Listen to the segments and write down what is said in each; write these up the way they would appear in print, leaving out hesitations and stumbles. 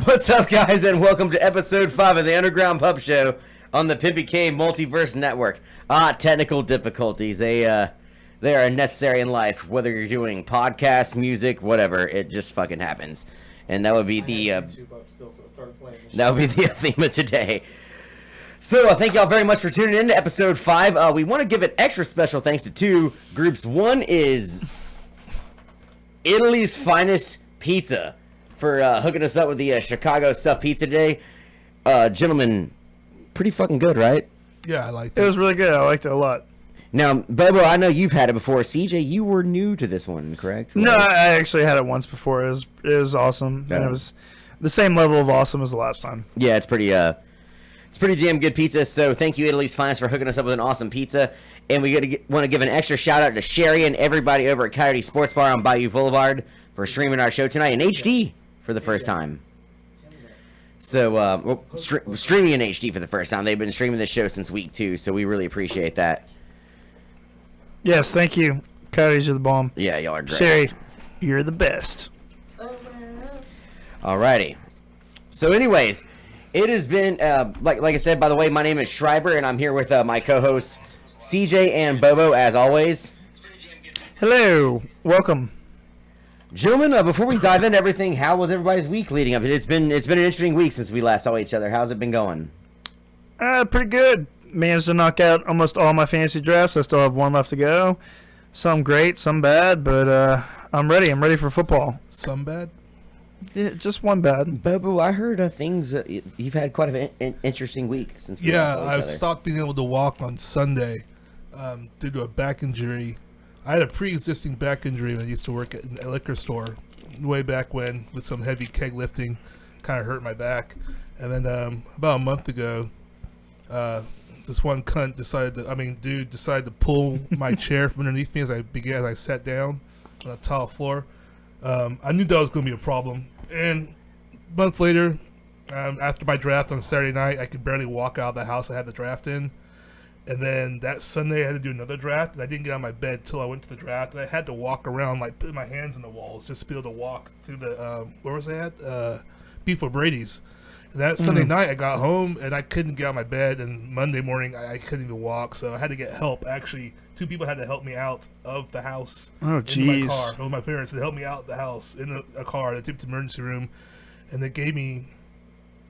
What's up, guys, and welcome to episode 5 of the Underground Pub Show on the Pimpy K Multiverse Network. Technical difficulties. They are necessary in life, whether you're doing podcasts, music, whatever. It just fucking happens. And that would be the theme of today. So, thank y'all very much for tuning in to episode 5. We want to give an extra special thanks to two groups. One is Italy's Finest Pizza for hooking us up with the Chicago stuffed pizza today. Gentlemen, pretty fucking good, right? Yeah, I liked it. It was really good. I liked it a lot. Now, Bobo, I know you've had it before. CJ, you were new to this one, correct? No, I actually had it once before. It was awesome. Yeah. And it was the same level of awesome as the last time. Yeah, it's pretty damn good pizza. So thank you, Italy's Finest, for hooking us up with an awesome pizza. And we want to give an extra shout out to Sherry and everybody over at Coyote Sports Bar on Bayou Boulevard for streaming our show tonight in HD for the first time. So streaming in HD for the first time. They've been streaming this show since week 2, so we really appreciate that. Yes, thank you. Coyotes are the bomb. Yeah, y'all are great. Sherry, you're the best. Alrighty. So anyways, it has been, like I said, by the way, my name is Schreiber, and I'm here with my co-host CJ and Bobo, as always. Hello. Welcome. Gentlemen, before we dive into everything, how was everybody's week leading up? It's been an interesting week since we last saw each other. How's it been going? Pretty good. Managed to knock out almost all my fantasy drafts. I still have one left to go. Some great, some bad, but I'm ready. I'm ready for football. Some bad? Yeah, just one bad. Bobo, I heard things. You've had quite an interesting week since we last saw each I've other. stopped being able to walk on Sunday due to a back injury. I had a pre-existing back injury when I used to work at a liquor store way back when with some heavy keg lifting. Kind of hurt my back. And then about a month ago, this one cunt decided to pull my chair from underneath me as I sat down on a tile floor. I knew that was going to be a problem. And a month later, after my draft on Saturday night, I could barely walk out of the house I had the draft in. And then that Sunday, I had to do another draft, and I didn't get out of my bed till I went to the draft. And I had to walk around, like, putting my hands in the walls just to be able to walk through the, where was I at? Beef O'Brady's. And that Sunday night, I got home, and I couldn't get out of my bed. And Monday morning, I couldn't even walk, so I had to get help. Actually, 2 people had to help me out of the house. Oh, into my jeez. car. It was my parents that helped me out of the house in a car. They took me to the emergency room, and they gave me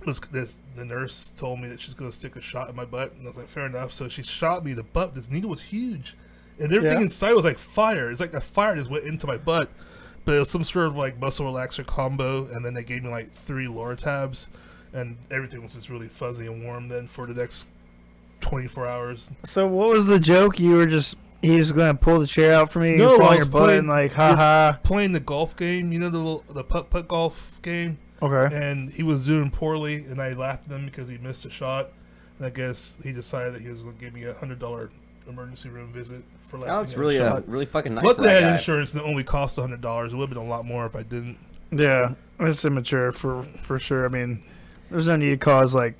the nurse told me that she's going to stick a shot in my butt, and I was like, fair enough. So she shot me. The butt, this needle was huge, and everything inside was like fire. It's like the fire just went into my butt, but it was some sort of like muscle relaxer combo, and then they gave me like 3 Loratabs, and everything was just really fuzzy and warm then for the next 24 hours. So what was the joke? He was going to pull the chair out for me No, and fall I on was your butt and like, haha. Playing the golf game, you know, the putt golf game. Okay. And he was doing poorly, and I laughed at him because he missed a shot. And I guess he decided that he was going to give me a $100 emergency room visit for laughing Oh, it's at a really shot. really fucking nice. Luckily, I of had that guy. insurance that only cost $100. It would have been a lot more if I didn't. Yeah, it's immature for sure. I mean, there's no need to cause like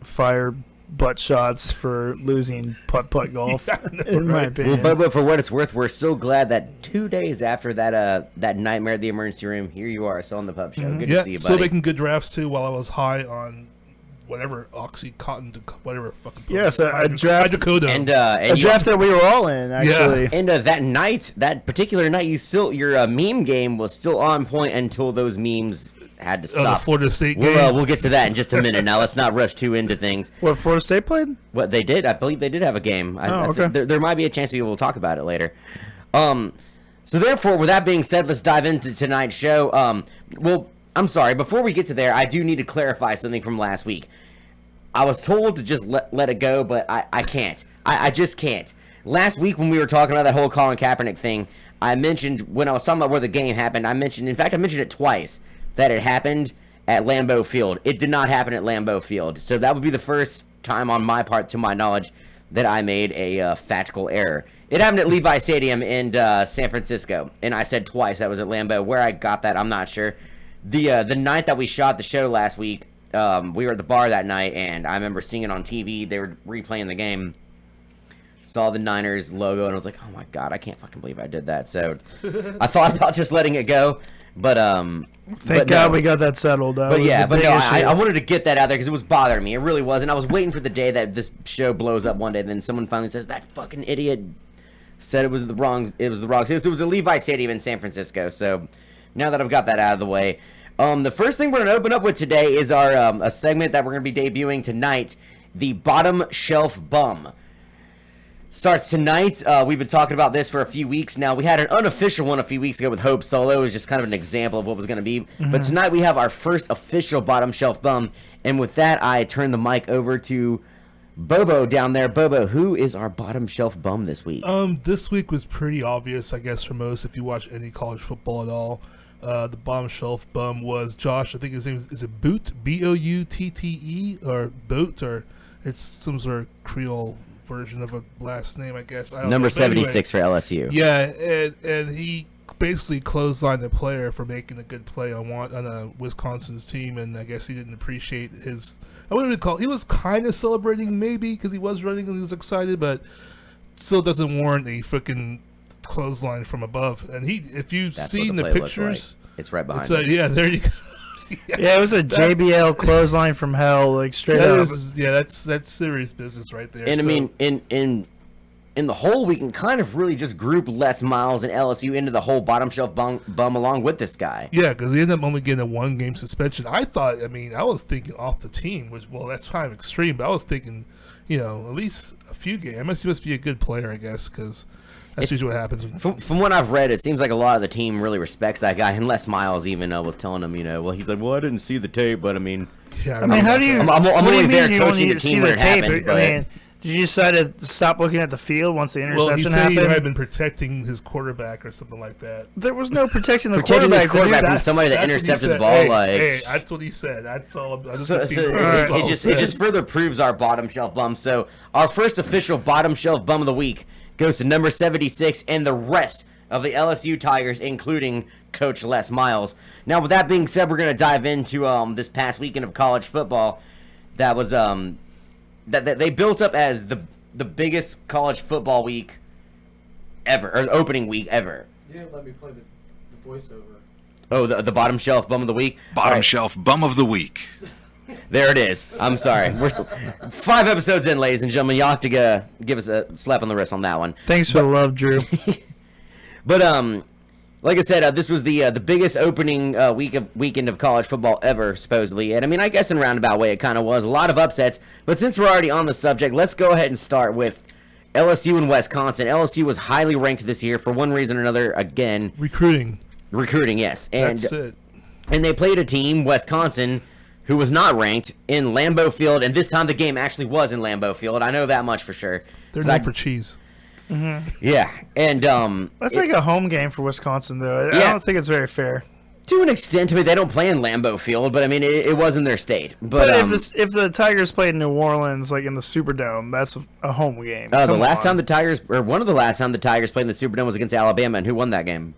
fire butt shots for losing putt golf. Yeah, I know, in my right? opinion. Well, but for what it's worth, we're so glad that 2 days after that nightmare at the emergency room, here you are, still on the pub show. Good to see you, still buddy. making good drafts too while I was high on whatever Oxycontin, whatever fucking. Yeah, so a draft- hydrocodone. And a draft that we were all in, actually. And that particular night, your meme game was still on point until those memes had to the stop. Florida State game. We'll get to that in just a minute. Now let's not rush too into things. What, Florida State played? What they did, I believe they did have a game. I okay. think there might be a chance we will talk about it later. So therefore, with that being said, let's dive into tonight's show. Well, I'm sorry. Before we get to there, I do need to clarify something from last week. I was told to just let it go, but I can't. I just can't. Last week when we were talking about that whole Colin Kaepernick thing, I mentioned when I was talking about where the game happened, I mentioned it twice, that it happened at Lambeau Field. It did not happen at Lambeau Field. So that would be the first time on my part, to my knowledge, that I made a factual error. It happened at Levi Stadium in San Francisco, and I said twice that was at Lambeau. Where I got that, I'm not sure. The night that we shot the show last week, we were at the bar that night, and I remember seeing it on TV. They were replaying the game. Saw the Niners logo, and I was like, oh my God, I can't fucking believe I did that. So I thought about just letting it go. But Thank God we got that settled. That But was yeah, a but big no, issue. I wanted to get that out there because it was bothering me. It really was, and I was waiting for the day that this show blows up one day. Then someone finally says that fucking idiot said it was the wrong. It was the wrong. It was a Levi Stadium in San Francisco. So now that I've got that out of the way, the first thing we're gonna open up with today is our a segment that we're gonna be debuting tonight. The Bottom Shelf Bum starts tonight. We've been talking about this for a few weeks now. We had an unofficial one a few weeks ago with Hope Solo. It was just kind of an example of what was going to be. But tonight we have our first official Bottom Shelf Bum. And with that, I turn the mic over to Bobo down there. Bobo, who is our Bottom Shelf Bum this week? This week was pretty obvious, I guess, for most if you watch any college football at all. The Bottom Shelf Bum was Josh. I think his name is it Boot? Boutte, or Boot, or it's some sort of Creole version of a last name, I guess. I don't Number know. But anyway, 76 for LSU. Yeah, and he basically clotheslined the player for making a good play on Wisconsin's team, and I guess he didn't appreciate his. I wouldn't call. He was kind of celebrating maybe because he was running and he was excited, but still doesn't warrant a freaking clothesline from above. And if you've That's seen what the play looked pictures, like. It's right behind it's us. yeah, there you go. Yeah, it was a JBL clothesline from hell, like straight up. That's serious business right there. And I So- mean, in the whole, we can kind of really just group Les Miles and LSU into the whole Bottom Shelf bum along with this guy. yeah, because he ended up only getting a 1-game suspension. I was thinking off the team, which, well, that's kind of extreme, but I was thinking, at least a few games. He must be a good player, I guess, because that's It's- usually what happens. From what I've read, it seems like a lot of the team really respects that guy. And Les Miles even was telling him, well, he's like, well, I didn't see the tape, but I mean, Yeah, I mean, how do you? I'm what do only you there mean you don't coaching need the to team see when the it tape? happened, I but- mean, did you decide to stop looking at the field once the Well, he interception said he might have happened? been protecting his quarterback or something like that. There was no protecting the Protecting his quarterback. quarterback dude. from That's- somebody that That's what he intercepted the said. ball. Hey, Like, hey, that's what he said. That's all. I'm just so repeating what Alright. Chris Miles it just said. further proves our Bottom Shelf Bum. So our first official Bottom Shelf Bum of the week goes to number 76 and the rest of the LSU Tigers, including Coach Les Miles. Now, with that being said, we're going to dive into this past weekend of college football. That was that they built up as the biggest college football week ever, or opening week ever. You didn't let me play the voiceover. Oh, the Bottom Shelf Bum of the week. Bottom All right, Shelf Bum of the Week. there it is. I'm sorry. We're 5 episodes in, ladies and gentlemen. Y'all have to give us a slap on the wrist on that one. Thanks for the love, Drew. But like I said, this was the biggest opening weekend of college football ever, supposedly. And I mean, I guess in a roundabout way, it kind of was a lot of upsets. But since we're already on the subject, let's go ahead and start with LSU and Wisconsin. LSU was highly ranked this year for one reason or another. Again, Recruiting. yes, and That's it. and they played a team, Wisconsin, who was not ranked in Lambeau Field, and this time the game actually was in Lambeau Field. I know that much for sure. They're 'Cause known for cheese. yeah, and That's like a home game for Wisconsin, though. I Yeah. don't think it's very fair. to an extent, I mean, they don't play in Lambeau Field, but I mean, it was in their state. But, But if the Tigers played in New Orleans, like in the Superdome, that's a home game. the Come last on. time the Tigers, or one of the last time the Tigers played in the Superdome was against Alabama, and who won that game?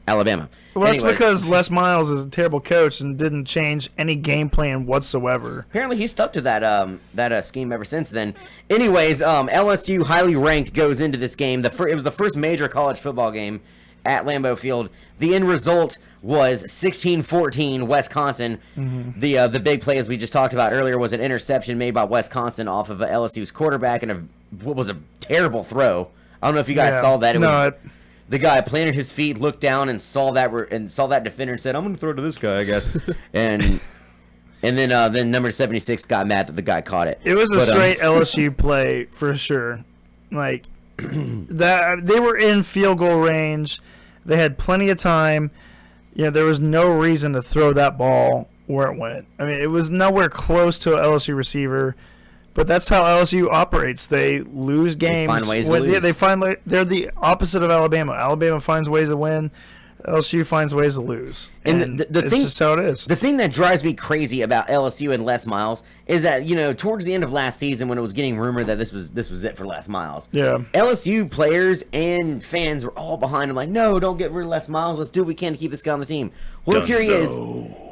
Alabama. Well, that's Anyways, because Les Miles is a terrible coach and didn't change any game plan whatsoever. apparently he stuck to that scheme ever since then. Anyways, LSU highly ranked goes into this game. It was the first major college football game at Lambeau Field. The end result was 16-14 Wisconsin. The big play, as we just talked about earlier, was an interception made by Wisconsin off of LSU's quarterback and what was a terrible throw. I don't know if you guys Yeah. saw that. It No, was, it- the guy planted his feet, looked down, and saw that defender and said, "I'm going to throw to this guy, I guess." and then number 76 got mad that the guy caught it. It was a But, straight LSU play for sure. Like that, they were in field goal range. They had plenty of time. There was no reason to throw that ball where it went. I mean, it was nowhere close to an LSU receiver. But that's how LSU operates. They lose games. find ways to Yeah, lose. they find they're the opposite of Alabama. Alabama finds ways to win. LSU finds ways to lose. And And the it's thing- just how it is. The thing that drives me crazy about LSU and Les Miles is that, towards the end of last season when it was getting rumored that this was it for Les Miles. Yeah. LSU players and fans were all behind him like, no, don't get rid of Les Miles. Let's do what we can to keep this guy on the team. Well, here he is.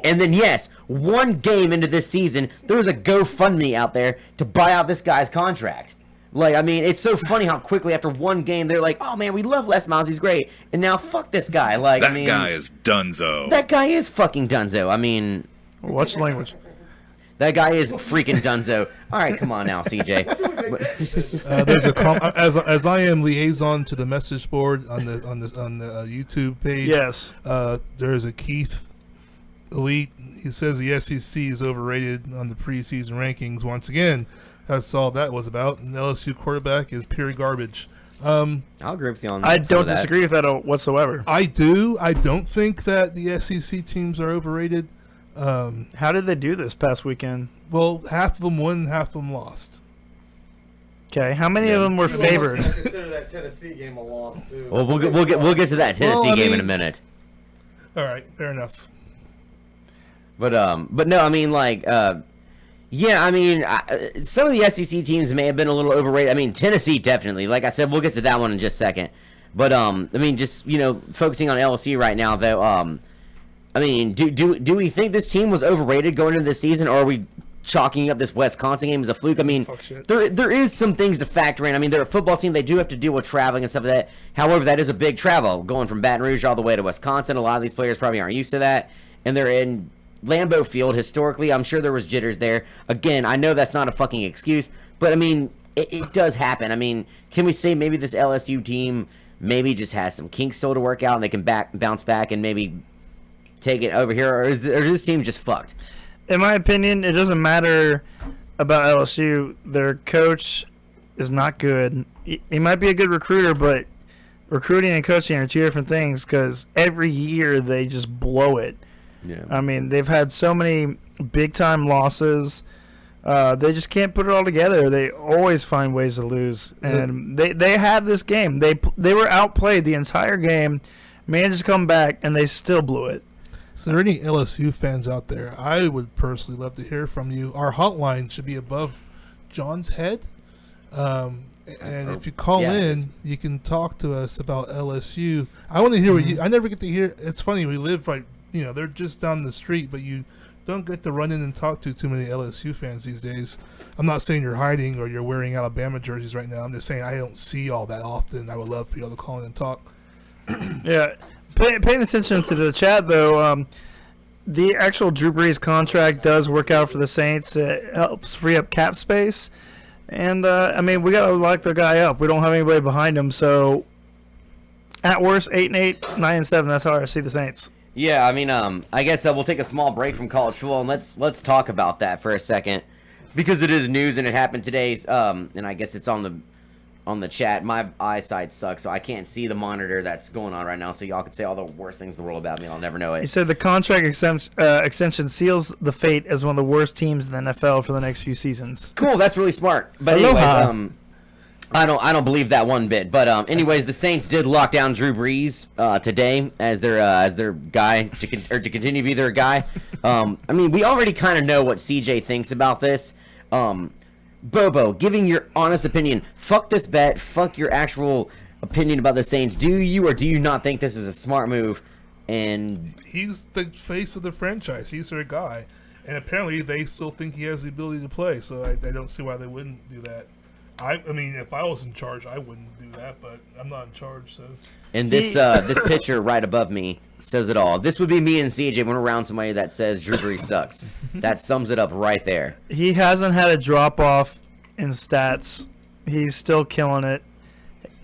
And then, yes, one game into this season, there was a GoFundMe out there to buy out this guy's contract. Like, I mean, it's so funny how quickly after one game they're like, "Oh man, we love Les Miles, he's great," and now fuck this guy. Like, That I mean, guy is dunzo. that guy is fucking dunzo. I mean, Watch the language. that guy is freaking dunzo. All right, come on now, CJ. There's as I am liaison to the message board on the YouTube page. Yes. There is a Keith Elite. He says the SEC is overrated on the preseason rankings. Once again, that's all that was about. And LSU quarterback is pure garbage. I'll agree with you on that. I some of don't that. disagree with that whatsoever. I do. I don't think that the SEC teams are overrated. How did they do this past weekend? Well, half of them won, half of them lost. Okay, how many of them were You almost favored? gotta consider that Tennessee game a loss too. Well, we'll get to that Tennessee Well, I game in a mean- minute. All right, fair enough. But no, I mean, like, yeah, I mean, some of the SEC teams may have been a little overrated. I mean, Tennessee definitely. Like I said, we'll get to that one in just a second. But I mean, just focusing on LSU right now, though. I mean, do we think this team was overrated going into the season, or are we chalking up this Wisconsin game as a fluke? I mean, Fuck shit. there is some things to factor in. I mean, they're a football team; they do have to deal with traveling and stuff like that. However, that is a big travel going from Baton Rouge all the way to Wisconsin. A lot of these players probably aren't used to that, and they're in Lambeau Field. Historically, I'm sure there was jitters there. Again, I know that's not a fucking excuse, but I mean, it does happen. I mean, can we say maybe this LSU team maybe just has some kinks still to work out, and they can bounce back and maybe take it over here, or is this team just fucked? In my opinion, it doesn't matter about LSU. Their coach is not good. He might be a good recruiter, but recruiting and coaching are two different things because every year they just blow it. Yeah. I mean, they've had so many big-time losses. They just can't put it all together. They always find ways to lose, and they had this game. They were outplayed the entire game, managed to come back, and they still blew it. So, are there any LSU fans out there? I would personally love to hear from you. Our hotline should be above John's head. And if you call Yeah, it is. in, you can talk to us about LSU. I want to hear what you. I never get to hear. It's funny. We live right. They're just down the street, but you don't get to run in and talk to too many LSU fans these days. I'm not saying you're hiding or you're wearing Alabama jerseys right now. I'm just saying I don't see all that often. I would love for y'all to call in and talk. Yeah. Paying attention to the chat, though, the actual Drew Brees contract does work out for the Saints. It helps free up cap space. And, I mean, we got to lock the guy up. We don't have anybody behind him. So, at worst, 8-8, 9-7. That's how I see the Saints. Yeah, I mean, I guess we'll take a small break from college football and let's talk about that for a second, because it is news and it happened today. And I guess it's on the chat. My eyesight sucks, so I can't see the monitor that's going on right now. So y'all can say all the worst things in the world about me, and I'll never know He it. said the contract extension seals the fate as one of the worst teams in the NFL for the next few seasons. Cool, that's really smart. But Aloha. anyways, I don't believe that one bit. But anyways, the Saints did lock down Drew Brees today as their guy to continue to be their guy. I mean, we already kind of know what CJ thinks about this. Bobo, giving your honest opinion. Fuck this bet. Fuck your actual opinion about the Saints. Do you or do you not think this was a smart move? And He's the face of the franchise. He's their guy. And apparently they still think he has the ability to play, so I don't see why they wouldn't do that. I mean, if I was in charge, I wouldn't do that, but I'm not in charge, so... And this picture right above me says it all. This would be me and CJ when we're around somebody that says Drew Brees sucks. That sums it up right there. He hasn't had a drop-off in stats. He's still killing it.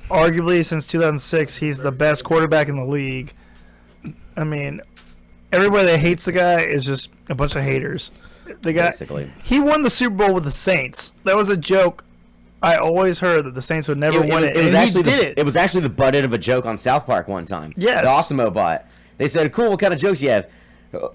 Arguably, since 2006, he's the best quarterback in the league. I mean, everybody that hates the guy is just a bunch of haters. The guy, Basically. he won the Super Bowl with the Saints. That was a joke. I always heard that the Saints would never win it. It was and actually he did it. It was actually the butt end of a joke on South Park one time. Yes. The Osimo bot. They said, "Cool, what kind of jokes you have?"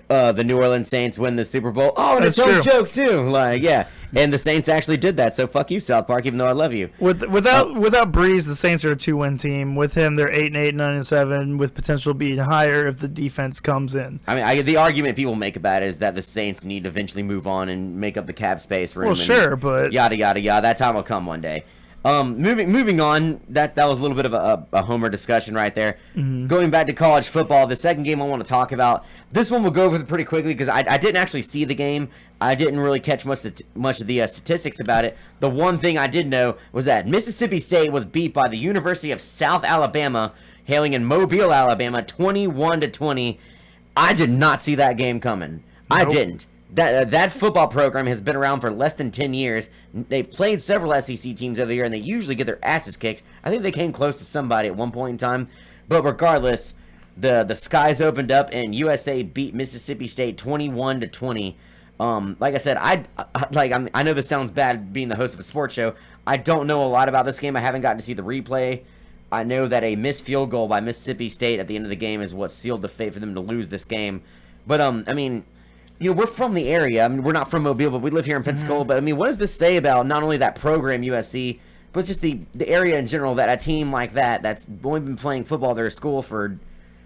The New Orleans Saints win the Super Bowl. Oh, and it That's tells true. jokes too. Like, yeah. And the Saints actually did that. So fuck you, South Park. Even though I love you. Without Breeze, the Saints are a 2-win team. With him, they're 8-8, 9-7, with potential being higher if the defense comes in. I mean, the argument people make about it is that the Saints need to eventually move on and make up the cap space room. Well, and sure, but yada yada yada. That time will come one day. Moving on. That was a little bit of a homer discussion right there. Going back to college football, the second game I want to talk about. This one we'll go over pretty quickly because I didn't actually see the game. I didn't really catch much of the statistics about it. The one thing I did know was that Mississippi State was beat by the University of South Alabama, hailing in Mobile, Alabama, 21-20. I did not see that game coming. I didn't. That football program has been around for less than 10 years. They've played several SEC teams over the year, and they usually get their asses kicked. I think they came close to somebody at one point in time. But regardless, the skies opened up, and USA beat Mississippi State 21-20. Like I said, I know this sounds bad being the host of a sports show. I don't know a lot about this game. I haven't gotten to see the replay. I know that a missed field goal by Mississippi State at the end of the game is what sealed the fate for them to lose this game. But, I mean, you know, we're from the area. I mean, we're not from Mobile, but we live here in Pensacola. But, I mean, what does this say about not only that program, USC, but just the area in general, that a team like that's only been playing football at their school for...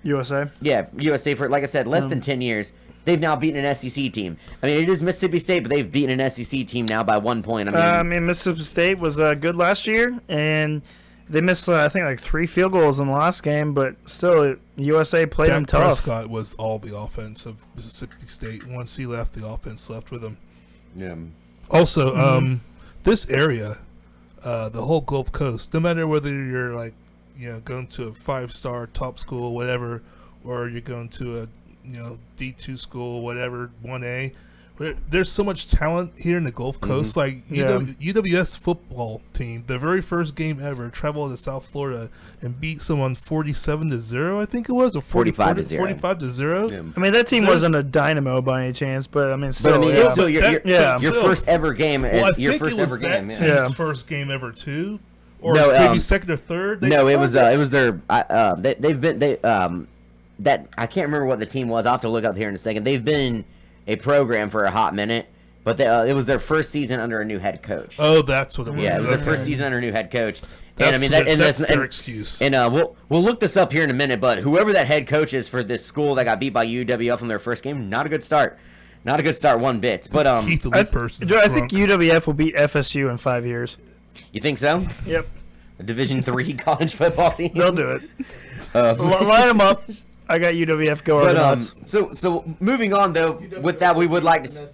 USA? Yeah, USA for, like I said, less than 10 years. They've now beaten an SEC team. I mean, it is Mississippi State, but they've beaten an SEC team now by 1 point. I mean, Mississippi State was good last year, and they missed, I think, like 3 field goals in the last game, but still, USA played them Dak tough. Prescott was all the offense of Mississippi State. Once he left, the offense left with him. Yeah. Also, this area, the whole Gulf Coast, no matter whether you're like, you know, going to a 5-star top school, whatever, or you're going to a, you know, D2 school, whatever, 1A, there's so much talent here in the Gulf Coast. Like UWS football team, the very first game ever, traveled to South Florida and beat someone 47-0, I think it was, or 45-0. 45-0. Yeah. I mean, that team wasn't a dynamo by any chance, but I mean, still, But I mean, yeah. it's still your still. first ever game. Well, I Your think first it was ever that game. team's Yeah. first game ever too, or No, maybe second or third. No, it was their. That I can't remember what the team was. I'll have to look up here in a second. They've been a program for a hot minute, but it was their first season under a new head coach. Oh, that's what it was. Yeah, it was their Okay. first season under a new head coach. That's, And I mean, that's their and, excuse. And we'll look this up here in a minute. But whoever that head coach is for this school that got beat by UWF in their first game, not a good start. Not a good start one bit. But Keith the I, lead person. I think UWF will beat FSU in 5 years. you think so? Yep, A Division III college football team. they'll do it. Uh, Line them up. I got UWF going. But nuts. so moving on though, with that we would like to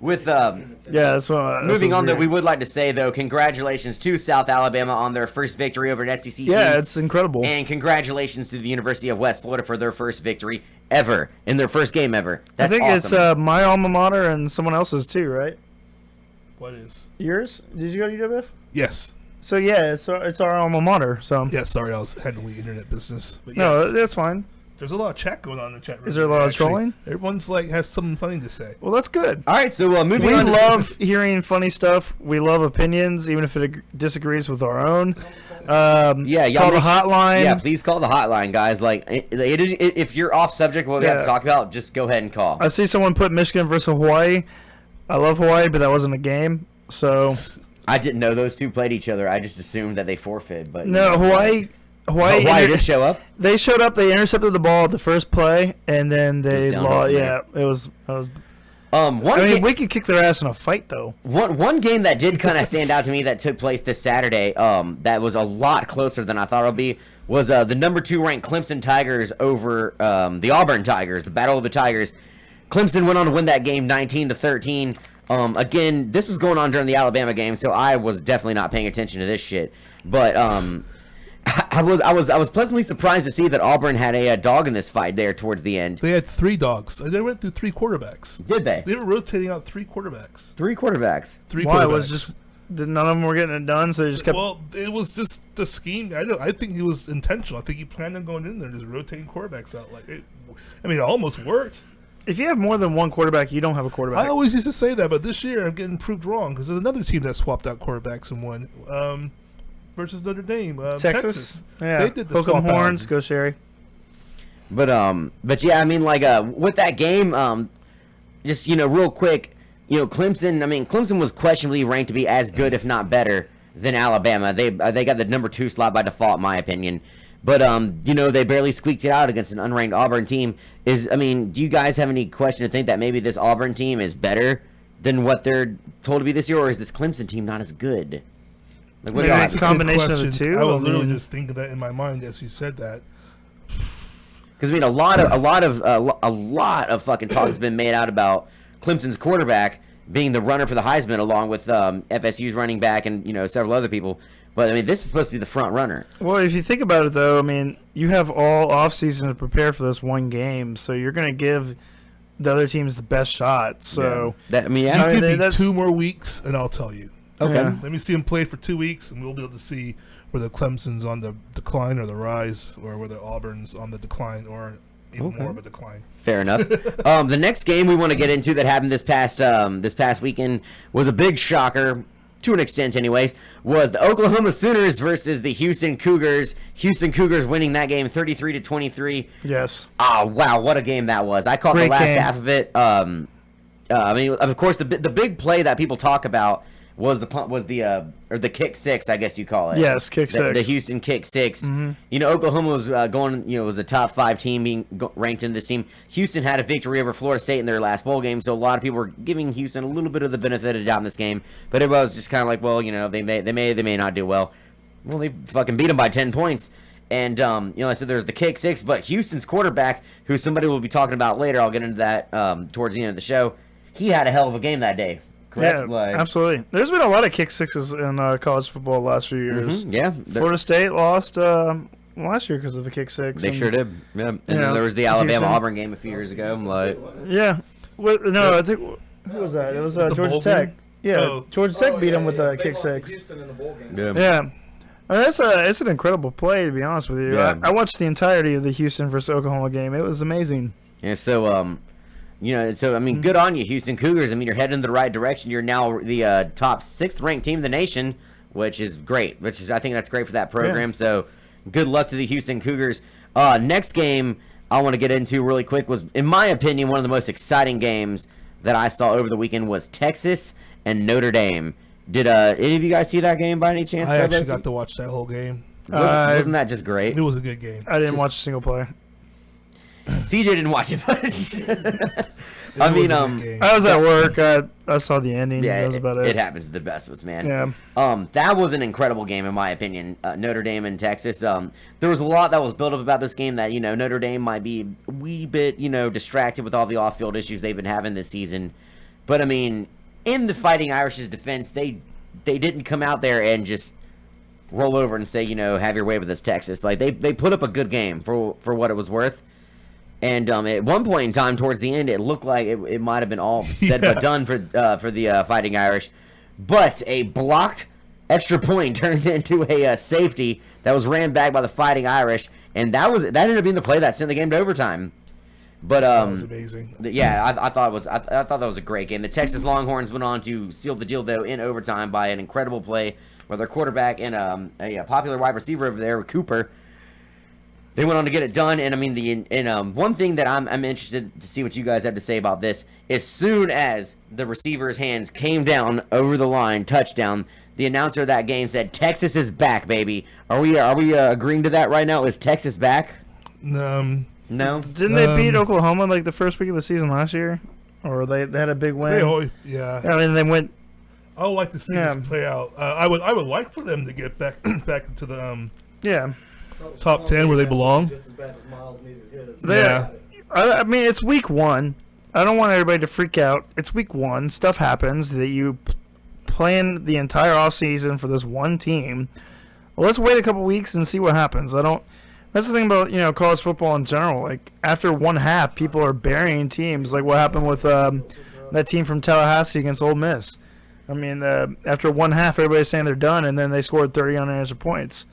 with Yeah, that's what. moving on, though, we would like to say, though, congratulations to South Alabama on their first victory over an SEC team. Yeah, it's incredible. And congratulations to the University of West Florida for their first victory ever, in their first game ever. I That's think awesome. it's my alma mater and someone else's too, right? What is? Yours? Did you go to UWF? Yes. So yeah, it's our alma mater. So Yeah, sorry, I was handling internet business. But no, yes. that's fine. There's a lot of chat going on in the chat room. Is there a lot of actually. trolling? Everyone's like has something funny to say. Well, that's good. All right, so moving We on. love hearing funny stuff. We love opinions, even if it disagrees with our own. Yeah, y'all call the make- hotline. Yeah, please call the hotline, guys. Like, if you're off subject, what we have to Yeah. talk about, just go ahead and call. I see someone put Michigan versus Hawaii. I love Hawaii, but that wasn't a game. So I didn't know those two played each other. I just assumed that they forfeited. But no, Hawaii. Hawaii did show up. They showed up. They intercepted the ball at the first play, and then they downhill lost. from Yeah, there. it was. One I mean, ga- we could kick their ass in a fight, though. One game that did kind of stand out to me that took place this Saturday, that was a lot closer than I thought it would be, was the number 2 ranked Clemson Tigers over the Auburn Tigers, the Battle of the Tigers. Clemson went on to win that game 19-13. Again, this was going on during the Alabama game, so I was definitely not paying attention to this shit. But I was pleasantly surprised to see that Auburn had a dog in this fight there towards the end. They had 3 dogs. They went through 3 quarterbacks. Did they? They were rotating out 3 quarterbacks. 3 quarterbacks. 3 Why? quarterbacks. It was just none of them were getting it done, so they just kept. Well, it was just the scheme. I think it was intentional. I think he planned on going in there just rotating quarterbacks out. It almost worked. If you have more than one quarterback, you don't have a quarterback. I always used to say that, but this year I'm getting proved wrong because there's another team that swapped out quarterbacks and won versus Notre Dame, Texas. Yeah. They did the Hook 'em swap out. horns, go Sherry. But yeah, I mean, like with that game, just real quick, Clemson. I mean, Clemson was questionably ranked to be as good, if not better, than Alabama. They got the number 2 slot by default, in my opinion. But they barely squeaked it out against an unranked Auburn team. Do you guys have any question to think that maybe this Auburn team is better than what they're told to be this year, or is this Clemson team not as good? Like, what Maybe do y'all it's have a to say? combination of the Question. two, I was I literally mean- just thinking that in my mind as you said that. Because I mean, a lot of fucking talk has been made out about Clemson's quarterback being the runner for the Heisman, along with FSU's running back and several other people. But I mean, this is supposed to be the front runner. Well, if you think about it, though, I mean, you have all offseason to prepare for this one game, so you're going to give the other teams the best shot. So, That I mean, You yeah. give me that's- 2 more weeks, and I'll tell you. Okay. Yeah. Let me see him play for 2 weeks, and we'll be able to see whether Clemson's on the decline or the rise, or whether Auburn's on the decline or even more of a decline. Fair enough. The next game we want to get into that happened this past weekend was a big shocker, to an extent anyways, was the Oklahoma Sooners versus the Houston Cougars. Houston Cougars winning that game 33-23. yes. Oh, wow, what a game that was. I caught the Great last game. half of it. I mean, of course, the big play that people talk about was the kick six, I guess you call it. Yes, kick The six. Houston kick 6. Mhm. Oklahoma was was a top 5 team being ranked in this team. Houston had a victory over Florida State in their last bowl game, so a lot of people were giving Houston a little bit of the benefit of the doubt in this game. But it was just kind of like, well, they may not do well. Well, they fucking beat them by 10 points. And, I said there's the kick 6, but Houston's quarterback, who somebody will be talking about later, I'll get into that towards the end of the show, he had a hell of a game that day. Correct? Yeah, Like, absolutely. There's been a lot of kick sixes in college football the last few years. yeah. Florida State lost last year because of a kick six. They and- sure did. Yeah. And then know, there was the Houston. Alabama-Auburn game a few years ago. I'm like, Yeah. No, I think who was that? It was The Georgia bowl Tech. game? Yeah, Oh. Georgia Tech beat them with a They kick lost to six. Houston in the bowl game. yeah. Yeah. I mean, it's an incredible play, to be honest with you. Yeah. I watched the entirety of the Houston versus Oklahoma game. It was amazing. Yeah, so I mean, good on you, Houston Cougars. I mean, you're heading in the right direction. You're now the top 6th ranked team in the nation, which is great. I think that's great for that program. Yeah. So, good luck to the Houston Cougars. Next game I want to get into really quick was, in my opinion, one of the most exciting games that I saw over the weekend was Texas and Notre Dame. Did any of you guys see that game by any chance? I actually got to watch that whole game. Wasn't that just great? It was a good game. I didn't watch a single play. CJ didn't watch it, but It I was mean, a good game. I was at work. I saw the ending. yeah, That was about it. it happens to the best of us, man. Yeah. That was an incredible game in my opinion. Notre Dame and Texas. There was a lot that was built up about this game that Notre Dame might be a wee bit distracted with all the off-field issues they've been having this season, but I mean, in the Fighting Irish's defense, they didn't come out there and just roll over and say have your way with this Texas. Like they put up a good game for what it was worth. And at one point in time, towards the end, it looked like it might have been all said Yeah. but done for the Fighting Irish. But a blocked extra point turned into a safety that was ran back by the Fighting Irish, and that ended up being the play that sent the game to overtime. But That was amazing. yeah, I thought that was a great game. The Texas Longhorns went on to seal the deal though in overtime by an incredible play where their quarterback and a popular wide receiver over there, Cooper. They went on to get it done, and I mean one thing that I'm interested to see what you guys have to say about this. As soon as the receiver's hands came down over the line, touchdown, the announcer of that game said, "Texas is back, baby." Are we agreeing to that right now? Is Texas back? No. Didn't they beat Oklahoma like the first week of the season last year? Or they had a big win? They always, yeah. I mean, they went. I would like to see Yeah. this play out. I would like for them to get back into the Yeah. Top 10 where they belong. Just as bad as Miles needed his. Yeah. I mean, it's week 1. I don't want everybody to freak out. It's week 1. Stuff happens that you plan the entire offseason for this one team. Well, let's wait a couple weeks and see what happens. That's the thing about college football in general. Like after one half, people are burying teams. Like what happened with that team from Tallahassee against Ole Miss. I mean, after one half, everybody's saying they're done, and then they scored 30 unanswered points.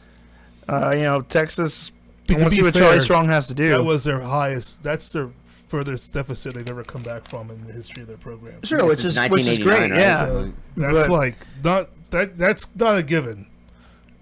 Texas. I To want to be see what fair, Charlie Strong has to do. That was their highest. That's their furthest deficit they've ever come back from in the history of their program. Sure, which Since is great. 1989, right? Yeah. So that's But- like not that. That's not a given.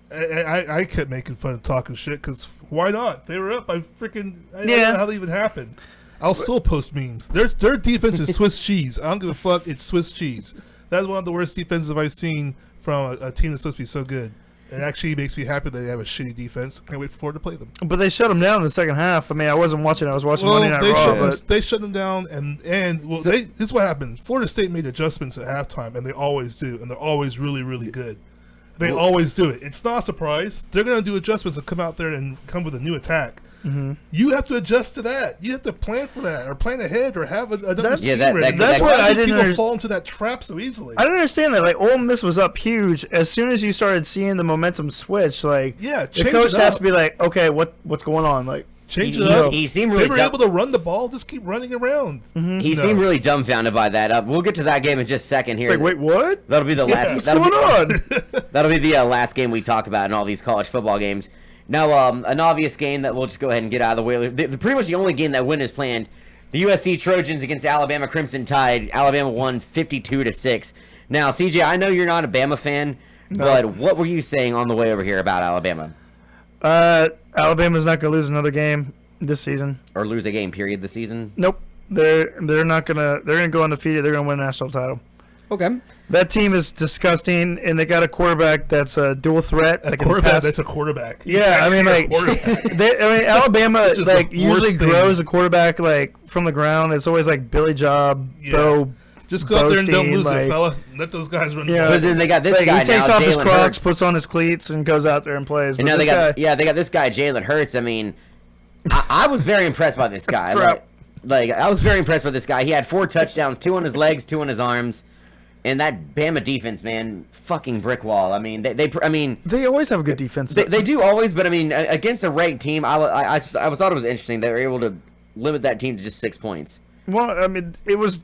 I kept making fun of talking shit because why not? They were up. I don't know how that even happened. I'll still post memes. Their defense is Swiss cheese. I don't give a fuck. It's Swiss cheese. That's one of the worst defenses I've seen from a team that's supposed to be so good. It actually makes me happy that they have a shitty defense. Can't wait for it to play them. But they shut them down in the second half. I mean, I wasn't watching. I was watching Monday Night Raw. But they shut them down, and this is what happened. Florida State made adjustments at halftime, and they always do, and they're always really, really good. They always do it. It's not a surprise. They're going to do adjustments and come out there and come with a new attack. Mm-hmm. You have to adjust to that. You have to plan for that, or plan ahead, or have another scheme that- ready. that's what I didn't People under- fall into that trap so easily. I don't understand that. Like, Ole Miss was up huge. As soon as you started seeing the momentum switch, like, Yeah, the change coach it has up. to be like, okay, what's going on? Like, Change He- it he's- up. he seemed They really were dumb- able to run the ball. Just keep running around. He No. seemed really dumbfounded by that. We'll get to that game in just a second here. it's like, wait, what? That'll be the last. What's that'll going be, on? That'll be the last game we talk about in all these college football games. Now, an obvious game that we'll just go ahead and get out of the way. Pretty much the only game that win is planned. The USC Trojans against Alabama Crimson Tide. Alabama won 52-6. Now, CJ, I know you're not a Bama fan, but what were you saying on the way over here about Alabama? Alabama's not going to lose another game this season. Or lose a game, period, this season? Nope. They're not gonna. They're gonna go undefeated. They're gonna win a national title. Okay. That team is disgusting, and they got a quarterback that's a dual threat. A that can quarterback. pass. That's a quarterback. Yeah, I mean, You're a like, quarterback. Alabama Which is like the worst usually thing. grows a quarterback like from the ground. It's always like Billy Job, Yeah. Bo. Just go out there and don't Boasting, lose like- it, fella. Let those guys run. Yeah. the But then they got this Like, guy he takes now, off his Jalen Crocs, Hurts. puts on his cleats, and goes out there and plays. And But now this guy, they got this guy, Jalen Hurts. I mean, I was very impressed by this guy. crap. Like, I was very impressed with this guy. He had 4 touchdowns, 2 on his legs, 2 on his arms. And that Bama defense, man, fucking brick wall. I mean, they always have a good defense. they do always, but I mean, against a ranked team, I thought it was interesting they were able to limit that team to just 6 points. Well, I mean, it was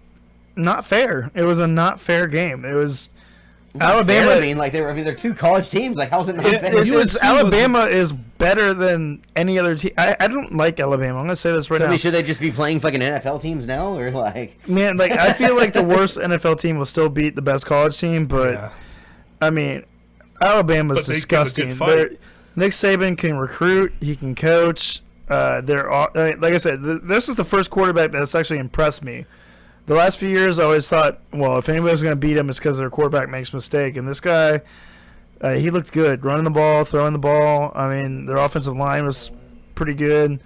not fair. It was a not fair game. It was Alabama. Fair, I mean, like they're 2 college teams. Like, how's it not Yeah, fair? and USC Alabama is better than any other team. I don't like Alabama. I'm gonna say this right So, I now. mean, should they just be playing fucking NFL teams now, or like? Man, like I feel like the worst NFL team will still beat the best college team, but Yeah. I mean, Alabama's But they give a good disgusting. fight. Nick Saban can recruit. He can coach. They're all, like I said. This is the first quarterback that's actually impressed me. The last few years, I always thought, well, if anybody's going to beat him, it's because their quarterback makes a mistake. And this guy, he looked good, running the ball, throwing the ball. I mean, their offensive line was pretty good.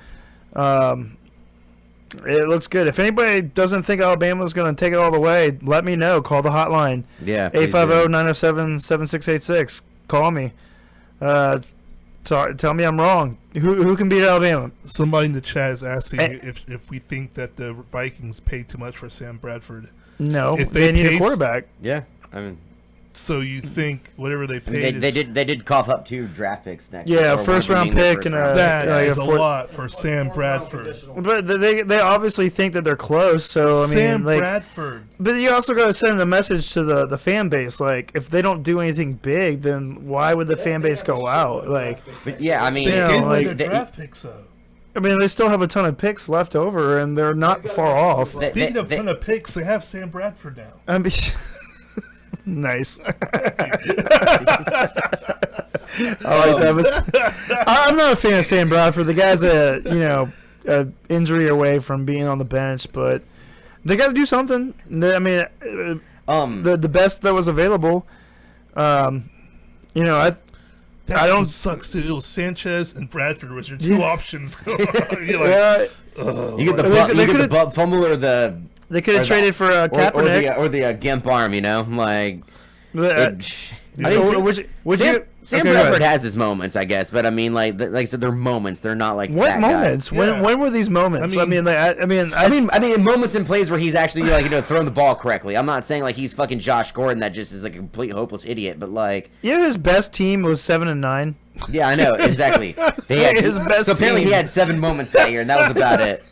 It looks good. If anybody doesn't think Alabama's going to take it all the way, let me know. Call the hotline. Yeah. please do. 850-907-7686. Call me. Tell me I'm wrong. Who can beat Alabama? Somebody in the chat is asking Eh. if we think that the Vikings paid too much for Sam Bradford. No, If they they need a paid- quarterback. Yeah. I mean, So you think whatever they I mean, paid they did cough up 2 draft picks next. Yeah, year, or one first of them round being their pick first and round a- pick. that like is a a fourth- lot for Sam Bradford. But they obviously think that they're close. So I mean, Sam like, Bradford. but you also got to send a message to the fan base. Like, if they don't do anything big, then why would the fan base go out? Like, But yeah, I mean, They Yeah, gave away like, their they- draft picks though. I mean, they still have a ton of picks left over, and they're not far off. They- Speaking of they- ton of picks, they have Sam Bradford now. I mean, nice. I like that. But I'm not a fan of Sam Bradford. The guy's a injury away from being on the bench, but they got to do something. I mean, the best that was available. That's I don't- what sucks too. It was Sanchez and Bradford was your 2 Yeah. options. You're like, Yeah, you get the They butt, could- you they get the could've- butt fumble or the they could or have the- traded for Kaepernick. or the gimp arm, you know, like. I mean, Would Sam, you? Sam okay, go Bradford ahead. has his moments, I guess, but I mean, like I said, they're moments. They're not like What that guy. moments? Yeah. When were these moments? I mean- mean, I mean, in moments and plays where he's actually throwing the ball correctly. I'm not saying like he's fucking Josh Gordon that just is like a complete hopeless idiot, but like, his best team was 7-9. yeah, I know exactly. They had His best so apparently team. he had 7 moments that year, and that was about it.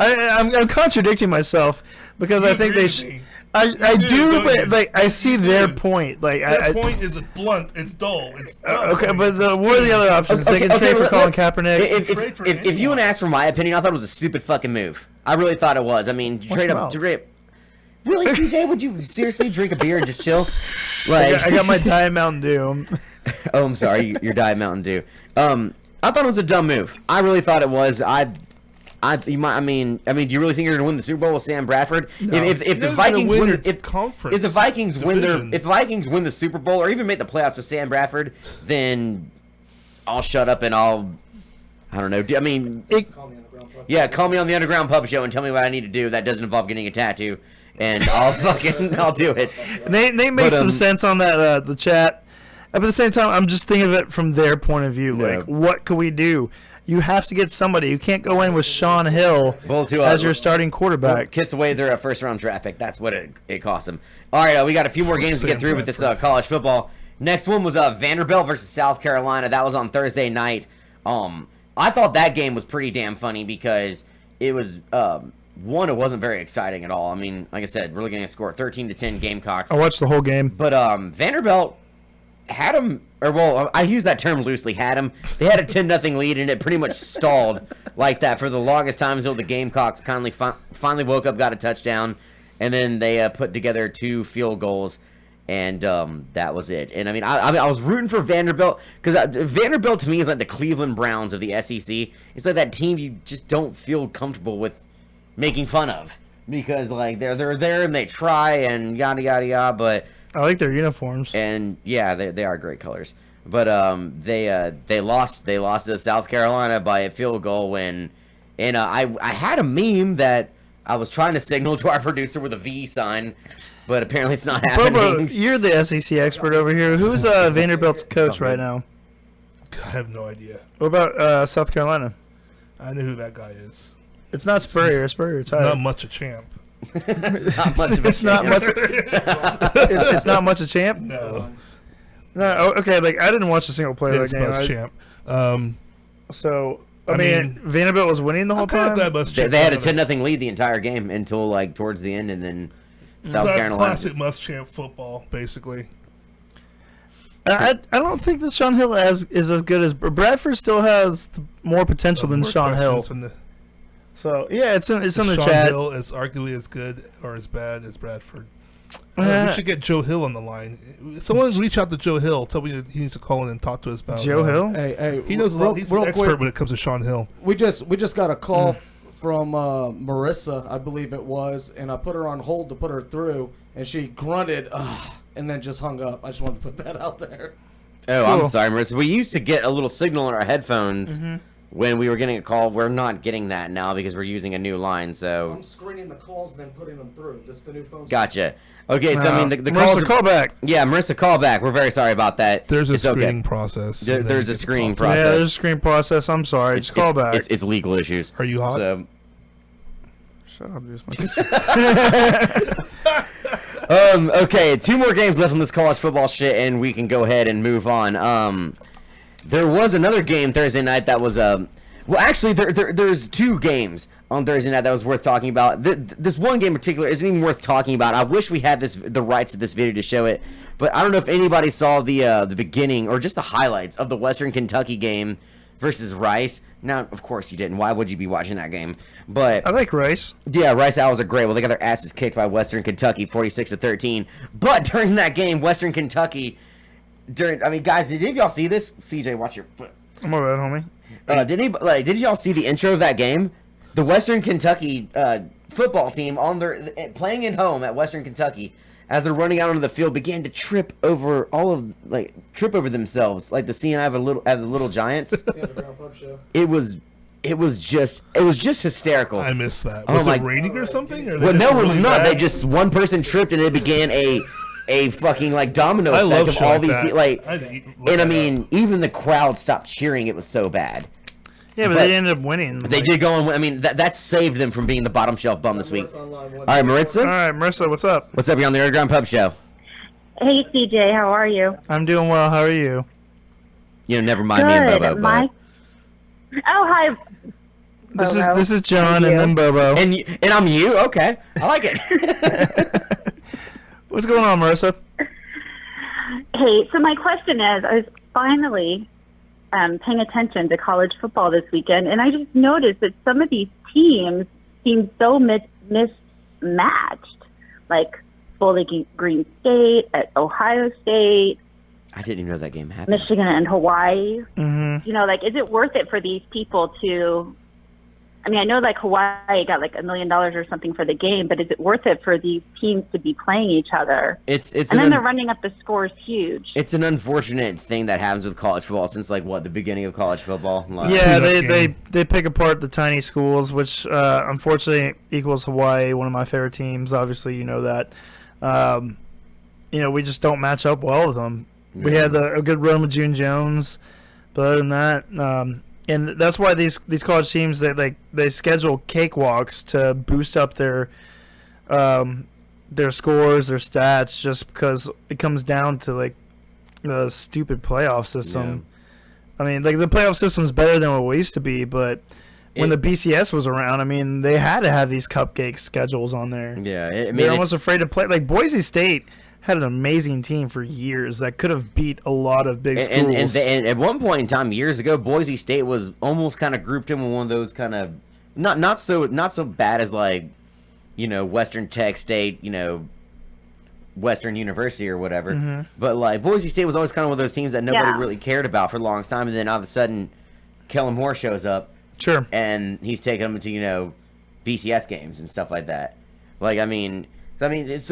I'm contradicting myself because I think agree they. with Sh- me. I do, do, don't but you? like I see their do. point. Like That point is blunt. It's dull. It's dumb. okay, but It's what are the other options? They can trade for look, Colin look, Kaepernick. Trade for If you anyone. want to ask for my opinion, I thought it was a stupid fucking move. I really thought it was. I mean, Watch trade your up mouth. to trade. Really, CJ? Would you seriously drink a beer and just chill? Like, I got my Diet Mountain Dew. Oh, I'm sorry. Your Diet Mountain Dew. I thought it was a dumb move. I really thought it was. You might. I mean, do you really think you're gonna win the Super Bowl with Sam Bradford? If the They're gonna Vikings win win, their if conference if the Vikings win division. if the Vikings win the Super Bowl or even make the playoffs with Sam Bradford, then I'll shut up and I don't know. I mean, Call me on the ground floor. yeah, call me on the Underground Pub Show and tell me what I need to do. That doesn't involve getting a tattoo, and I'll do it. Nate made But, some sense on that the chat. But at the same time, I'm just thinking of it from their point of view. Yeah. Like, what can we do? You have to get somebody. You can't go in with Sean Hill Well, to, as your starting quarterback. kiss away their first round draft pick. That's what it cost them. All right, we got a few more games to get through with this college football. Next one was Vanderbilt versus South Carolina. That was on Thursday night. I thought that game was pretty damn funny because it was one, it wasn't very exciting at all. I mean, like I said, we're looking at a score 13-10 Gamecocks. I watched the whole game. But Vanderbilt had them, or well, I use that term loosely, had them. They had a 10-0 lead, and it pretty much stalled like that for the longest time until the Gamecocks finally woke up, got a touchdown, and then they put together 2 field goals, and that was it. And I mean, I was rooting for Vanderbilt because Vanderbilt to me is like the Cleveland Browns of the SEC. It's like that team you just don't feel comfortable with making fun of because like they're there and they try and yada yada yada, but. I like their uniforms. And yeah, they are great colors. But they lost to South Carolina by a field goal when, and I had a meme that I was trying to signal to our producer with a V sign, but apparently it's not happening. Bobo, you're the SEC expert over here. Who's Vanderbilt's coach right now? I have no idea. What about South Carolina? I know who that guy is. It's not Spurrier. Spurrier It's tired. not much a champ. It's not much of a It's not chance. much. It's not much a champ. No. No, okay. Like I didn't watch a single play of It's that game. Bus Champ. So I I mean, mean, Vanderbilt was winning the whole I'm kind of time. glad Bus Champ. They had a 10-0 lead the entire game until like towards the end, and then South Carolina. Classic Muschamp football, basically. I don't think that Sean Hill is as good as Bradford. Still has more potential than More Sean Hill. questions from the- So yeah, it's in the Sean chat. Hill is arguably as good or as bad as Bradford. Uh, we should get Joe Hill on the line. Someone reach out to Joe Hill. Tell me that he needs to call in and talk to us about Joe Hill. Hey, He knows a lot. He's an expert when it comes to Sean Hill. We just got a call from Marissa, I believe it was, and I put her on hold to put her through, and she grunted, and then just hung up. I just wanted to put that out there. Oh, Cool. I'm sorry, Marissa. We used to get a little signal in our headphones when we were getting a call. We're not getting that now because we're using a new line. So I'm screening the calls and then putting them through. This is the new phone. gotcha. Okay, so I mean the Marissa, calls. call back. Yeah, Marissa, call back. We're very sorry about that. There's a It's okay. screening process. There- and then there's you a get to screening talk to us. process. Yeah, there's a screen process. I'm sorry. Just call back. It's legal issues. Are you hot? So, Shut up, just my okay, 2 more games left on this college football shit, and we can go ahead and move on. There was another game Thursday night that was well, actually, there's 2 games on Thursday night that was worth talking about. This one game in particular isn't even worth talking about. I wish we had the rights to this video to show it, but I don't know if anybody saw the beginning or just the highlights of the Western Kentucky game versus Rice. Now, of course you didn't. Why would you be watching that game? But I like Rice. yeah, Rice Owls are great. Well, they got their asses kicked by Western Kentucky, 46-13. But during that game, Western Kentucky, guys, did any of y'all see this? CJ, watch your foot. I'm all right, homie. Did y'all see the intro of that game? The Western Kentucky football team playing at home at Western Kentucky, as they're running out onto the field, began to trip over themselves, like the scene I have the Little Giants. Yeah, the Brown Pub Show. It was just hysterical. I missed that. Oh Was my- it raining or something? Or Well, they no, just it was really not. bad? They just one person tripped and it began a fucking like domino I effect love of shit all like these that. people. Like, I'd look and I that mean, up. even the crowd stopped cheering. It was so bad. Yeah, but they ended up winning. They did go on. I mean, that saved them from being the bottom shelf bum this week. Marissa online, All right, All Maritza, right, Marissa, what's up? what's up? You're on the Underground Pub Show. Hey, CJ, how are you? I'm doing well. How are you? Never mind me and Good. Bobo. My... Oh, hi. Bobo. This is John Thank and then Bobo. and I'm you. Okay, I like it. What's going on, Marissa? Hey, so my question is, I was finally paying attention to college football this weekend, and I just noticed that some of these teams seem so mismatched. Like Bowling Green State, at Ohio State, I didn't even know that game happened. Michigan, and Hawaii. Mm-hmm. You know, like, is it worth it for these people to... I mean, I know, like, Hawaii got, like, $1 million or something for the game, but is it worth it for these teams to be playing each other? It's And then they're running up the scores huge. It's an unfortunate thing that happens with college football since like the beginning of college football. Like, Yeah, Tune-up they pick apart the tiny schools, which unfortunately equals Hawaii, one of my favorite teams. Obviously, you know that. We just don't match up well with them. We had a good run with June Jones, but other than that, and that's why these college teams they schedule cakewalks to boost up their scores, their stats, just because it comes down to like the stupid playoff system. I mean, like the playoff system is better than what it used to be, but when the BCS was around, I mean, they had to have these cupcake schedules on there. Yeah, I mean, they're almost afraid to play. Like Boise State had an amazing team for years that could have beat a lot of big schools. And at one point in time, years ago, Boise State was almost kind of grouped in with one of those kind of not so bad as like, you know, Western Tech State, you know, Western University or whatever. But like Boise State was always kind of one of those teams that nobody really cared about for the longest time, and then all of a sudden, Kellen Moore shows up. Sure. And he's taking them to, you know, BCS games and stuff like that. Like, I mean, it's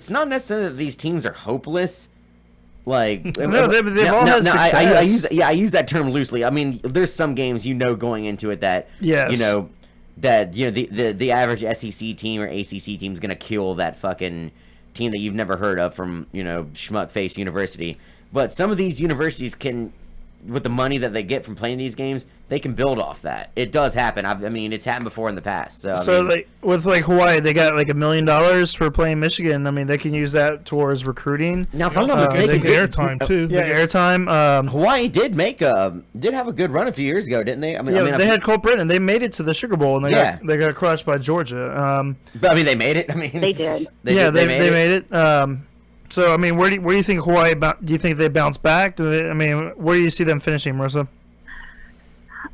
not necessarily that these teams are hopeless. Like, no, they've all had success. I use that term loosely. I mean, there's some games, you know, going into it that, yes. you know, the average SEC team or ACC team is gonna kill that fucking team that you've never heard of from, you know, schmuck face university. But some of these universities can, with the money that they get from playing these games, they can build off that. It does happen. I mean, it's happened before in the past. So I mean, like with like Hawaii, they got like $1 million for playing Michigan. I mean, they can use that towards recruiting. Now, if I'm not mistaken, airtime too. Yeah, airtime. Hawaii did have a good run a few years ago, didn't they? I mean, they had Colt Brennan. They made it to the Sugar Bowl, and they got crushed by Georgia. But I mean, they made it. I mean, They did. They made it. So I mean, where do you think Hawaii? Do you think they bounce back? Where do you see them finishing, Marissa?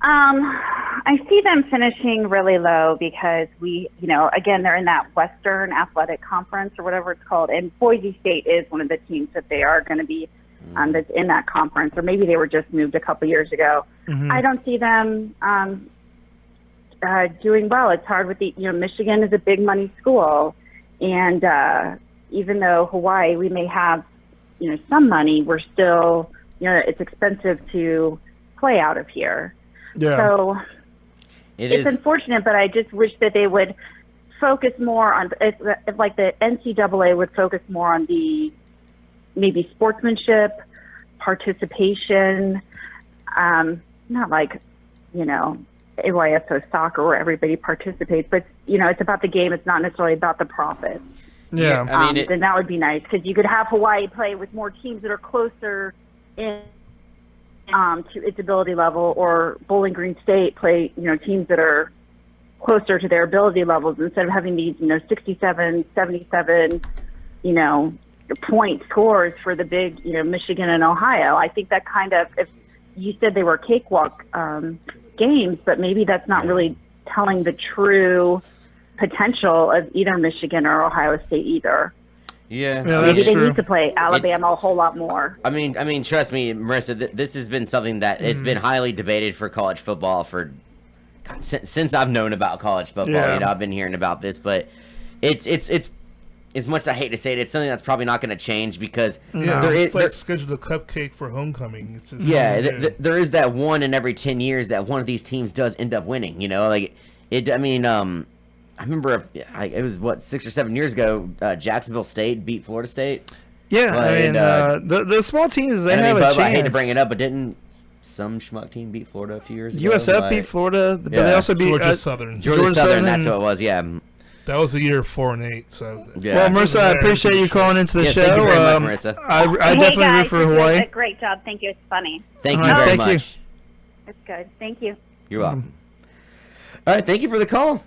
I see them finishing really low because again, they're in that Western Athletic Conference or whatever it's called, and Boise State is one of the teams that they are going to be that's in that conference, or maybe they were just moved a couple years ago. I don't see them doing well. It's hard with Michigan is a big money school, and even though Hawaii, we may have some money, we're still it's expensive to play out of here. Yeah. So it's unfortunate, but I just wish that they would focus more on, if like the NCAA would focus more on the maybe sportsmanship, participation, not like, AYSO soccer where everybody participates, but, it's about the game. It's not necessarily about the profit. Yeah. I mean, then that would be nice because you could have Hawaii play with more teams that are closer in to its ability level, or Bowling Green State play, teams that are closer to their ability levels instead of having these, 67, 77, point scores for the big, Michigan and Ohio. I think that kind of, if you said they were cakewalk games, but maybe that's not really telling the true potential of either Michigan or Ohio State either. Yeah, maybe they need to play Alabama a whole lot more. I mean, trust me, Marissa. This has been something that it's been highly debated for college football for since I've known about college football. Yeah. I've been hearing about this, but it's as much as I hate to say it, it's something that's probably not going to change because it's like scheduled a cupcake for homecoming. It's there is that one in every 10 years that one of these teams does end up winning. I remember it was 6 or 7 years ago. Jacksonville State beat Florida State. Yeah, the small teams they have a chance. I hate to bring it up, but didn't some schmuck team beat Florida a few years ago? USF beat Florida, but they also beat Georgia Southern. Georgia Southern, that's what it was. Yeah. That was the year 4-8. So yeah. Well, Marissa, I appreciate you calling into the show. Thank you very much, Marissa. I definitely root for Hawaii. A great job. Thank you. It's funny. Thank you very much. It's good. Thank you. You're welcome. All right, thank you for the call.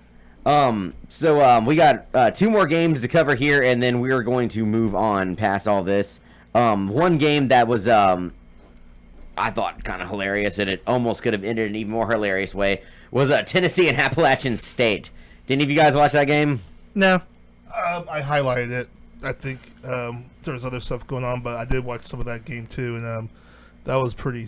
So we got 2 more games to cover here, and then we are going to move on past all this. One game that was I thought kind of hilarious, and it almost could have ended in an even more hilarious way, was Tennessee and Appalachian State. Did any of you guys watch that game? No. I highlighted it. I think there was other stuff going on, but I did watch some of that game too, and that was pretty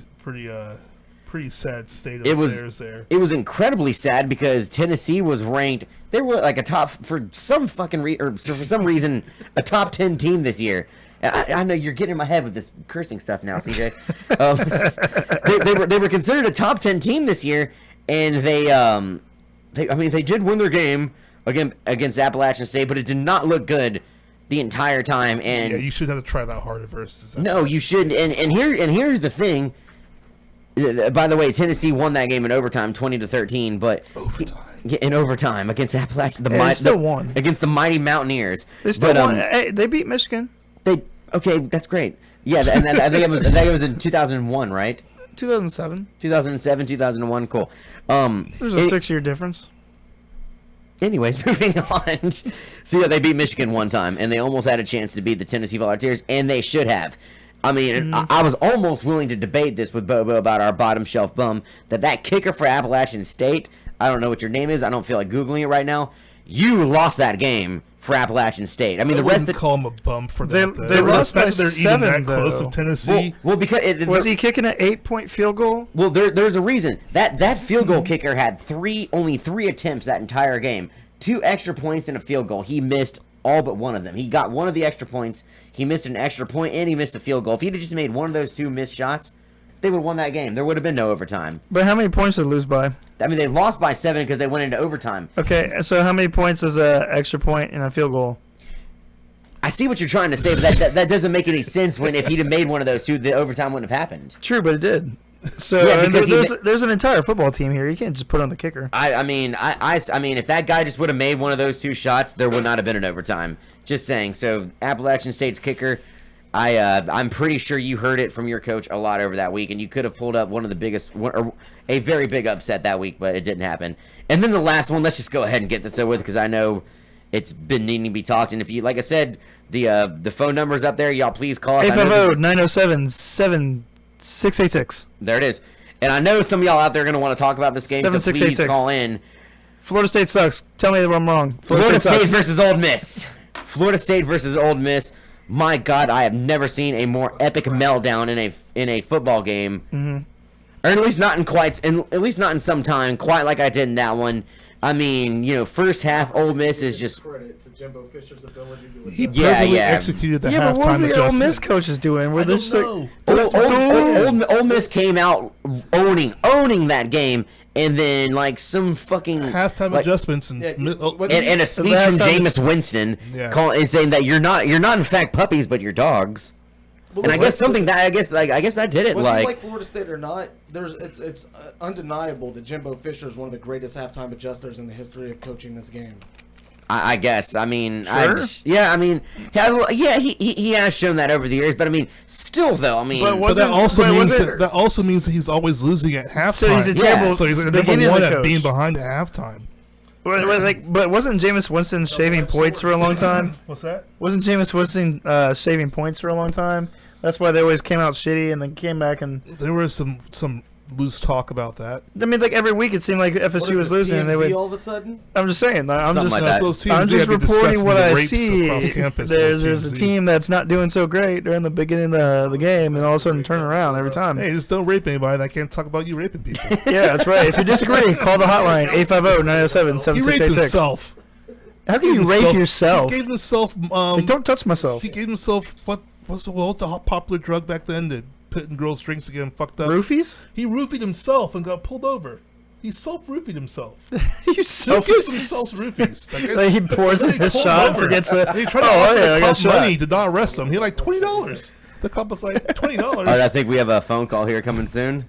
sad state of affairs there. It was incredibly sad because Tennessee was ranked. They were like a top for some reason a top 10 team this year. I know you're getting in my head with this cursing stuff now, CJ. They were considered a top 10 team this year, and they did win their game against Appalachian State, but it did not look good the entire time. And Yeah, you should have to try that harder versus. no, you shouldn't. And here's the thing. By the way, Tennessee won that game in overtime, 20-13. But Overtime. in overtime against Appalachian, They still won. against the mighty Mountaineers. They still But, won. Hey, they beat Michigan. Okay, that's great. Yeah, and I think it was in 2001, right? 2007. 2007, 2001, cool. There's a 6-year difference. Anyways, moving on. So yeah, they beat Michigan one time, and they almost had a chance to beat the Tennessee Volunteers, and they should have. I mean, I was almost willing to debate this with Bobo about our bottom shelf bum, that kicker for Appalachian State, I don't know what your name is, I don't feel like Googling it right now, you lost that game for Appalachian State. I mean, I the rest wouldn't of call him a bum for that. They lost the fact by that they're even 7, that close though. to Tennessee. well, because Was he kicking an 8-point field goal? Well, there's a reason. That field goal kicker had only three attempts that entire game. 2 extra points and a field goal. He missed all but one of them. He got one of the extra points. He missed an extra point, and he missed a field goal. If he'd have just made one of those 2 missed shots, they would have won that game. There would have been no overtime. But how many points did they lose by? I mean, they lost by 7 because they went into overtime. Okay, so how many points is a extra point and a field goal? I see what you're trying to say, but that doesn't make any sense when if he'd have made one of those 2, the overtime wouldn't have happened. True, but it did. So Yeah, because there's an entire football team here. You can't just put on the kicker. I mean, if that guy just would have made one of those 2 shots, there would not have been an overtime. Just saying. So Appalachian State's kicker, I'm pretty sure you heard it from your coach a lot over that week, and you could have pulled up one of the biggest, or a very big upset that week, but it didn't happen. And then the last one, let's just go ahead and get this over with because I know it's been needing to be talked. And if you, like I said, the phone number's up there. Y'all please call us. 850-907-7686. There it is. And I know some of y'all out there are going to want to talk about this game, so please 7686. call in. Florida State sucks. Tell me that I'm wrong. Florida State sucks. versus Ole Miss. Florida State versus Ole Miss. My God, I have never seen a more epic meltdown in a football game, or at least not in some time, quite like I did in that one. I mean, first half Ole Miss is just Credit to Jimbo Fisher's ability to He Yeah, perfectly yeah. executed the Yeah, but what was halftime the Ole adjustment. Miss coaches doing? Were I they don't just like, know. Ole Miss came out owning that game, and then like some fucking Halftime adjustments and Yeah, and a speech from Jameis Winston Yeah. and saying that you're not in fact puppies but you're dogs. And I guess I guess that did it. Whether you Like like Florida State or not, it's undeniable that Jimbo Fisher is one of the greatest halftime adjusters in the history of coaching this game. I guess. I mean, Sure. he has shown that over the years. But I mean, still though, I mean, But But that also Wait, means was that, it- that also means that he's always losing at halftime. So he's a terrible So he's number beginning of one the at coach. being behind at halftime. But wasn't Jameis Winston shaving points for a long time? What's that? Wasn't Jameis Winston shaving points for a long time? That's why they always came out shitty and then came back and There was some loose talk about that. I mean, like every week it seemed like What FSU is was this, losing. And they TMZ would. all of a sudden? I'm just saying. I'm Something just. like that. Those teams, I'm they just have been reporting discussing what the I rapes see. across campus. There's Those a teams. team that's not doing so great during the beginning of the game, and all of a sudden turn around every time. Hey, just don't rape anybody. And I can't talk about you raping people. Yeah, that's right. If you disagree, call the hotline He raped 850-907-7686. himself. How can you rape yourself? He gave himself. Like, don't touch myself. He gave himself what's the hot popular drug back then that put in girls' drinks to get him fucked up? Roofies? He roofied himself and got pulled over. He self-roofied himself. You Who self. gives himself roofies? I guess- Like he pours He a pulled shot, over. forgets it. And he tried to Oh, offer yeah, I the got cop money shot. to not arrest him. He had like $20. The cop was like $20. all right, I think we have a phone call here coming soon.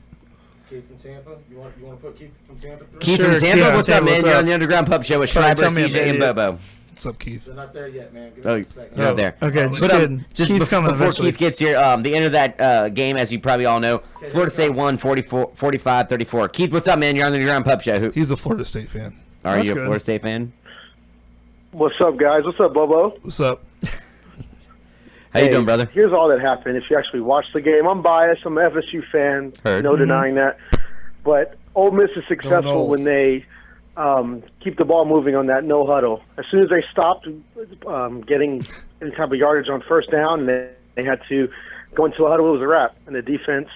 Keith from Tampa? You want to put Keith from Tampa through? Keith Sure, from Tampa, yeah, what's up, Tampa, man? what's You're up? on the Underground Pub Show with Sorry, Schreiber, tell me I'm CJ, and idiot. Bobo. What's up, Keith? They're not there yet, man. Give Oh, us a second. you're not there. Okay, just But kidding. just Keith's coming before eventually. Keith gets here, the end of that game, as you probably all know, Florida State won 45-34. Keith, what's up, man? You're on the Underground Pub Show. He's a Florida State fan. Are That's you a good. Florida State fan? What's up, guys? What's up, Bobo? What's up? How you doing, brother? Here's all that happened. If you actually watch the game, I'm biased. I'm an FSU fan. Heard. No denying that. But Ole Miss is successful Knowles. when they keep the ball moving on that no huddle. As soon as they stopped getting any type of yardage on first down, and they had to go into a huddle, it was a wrap. And the defense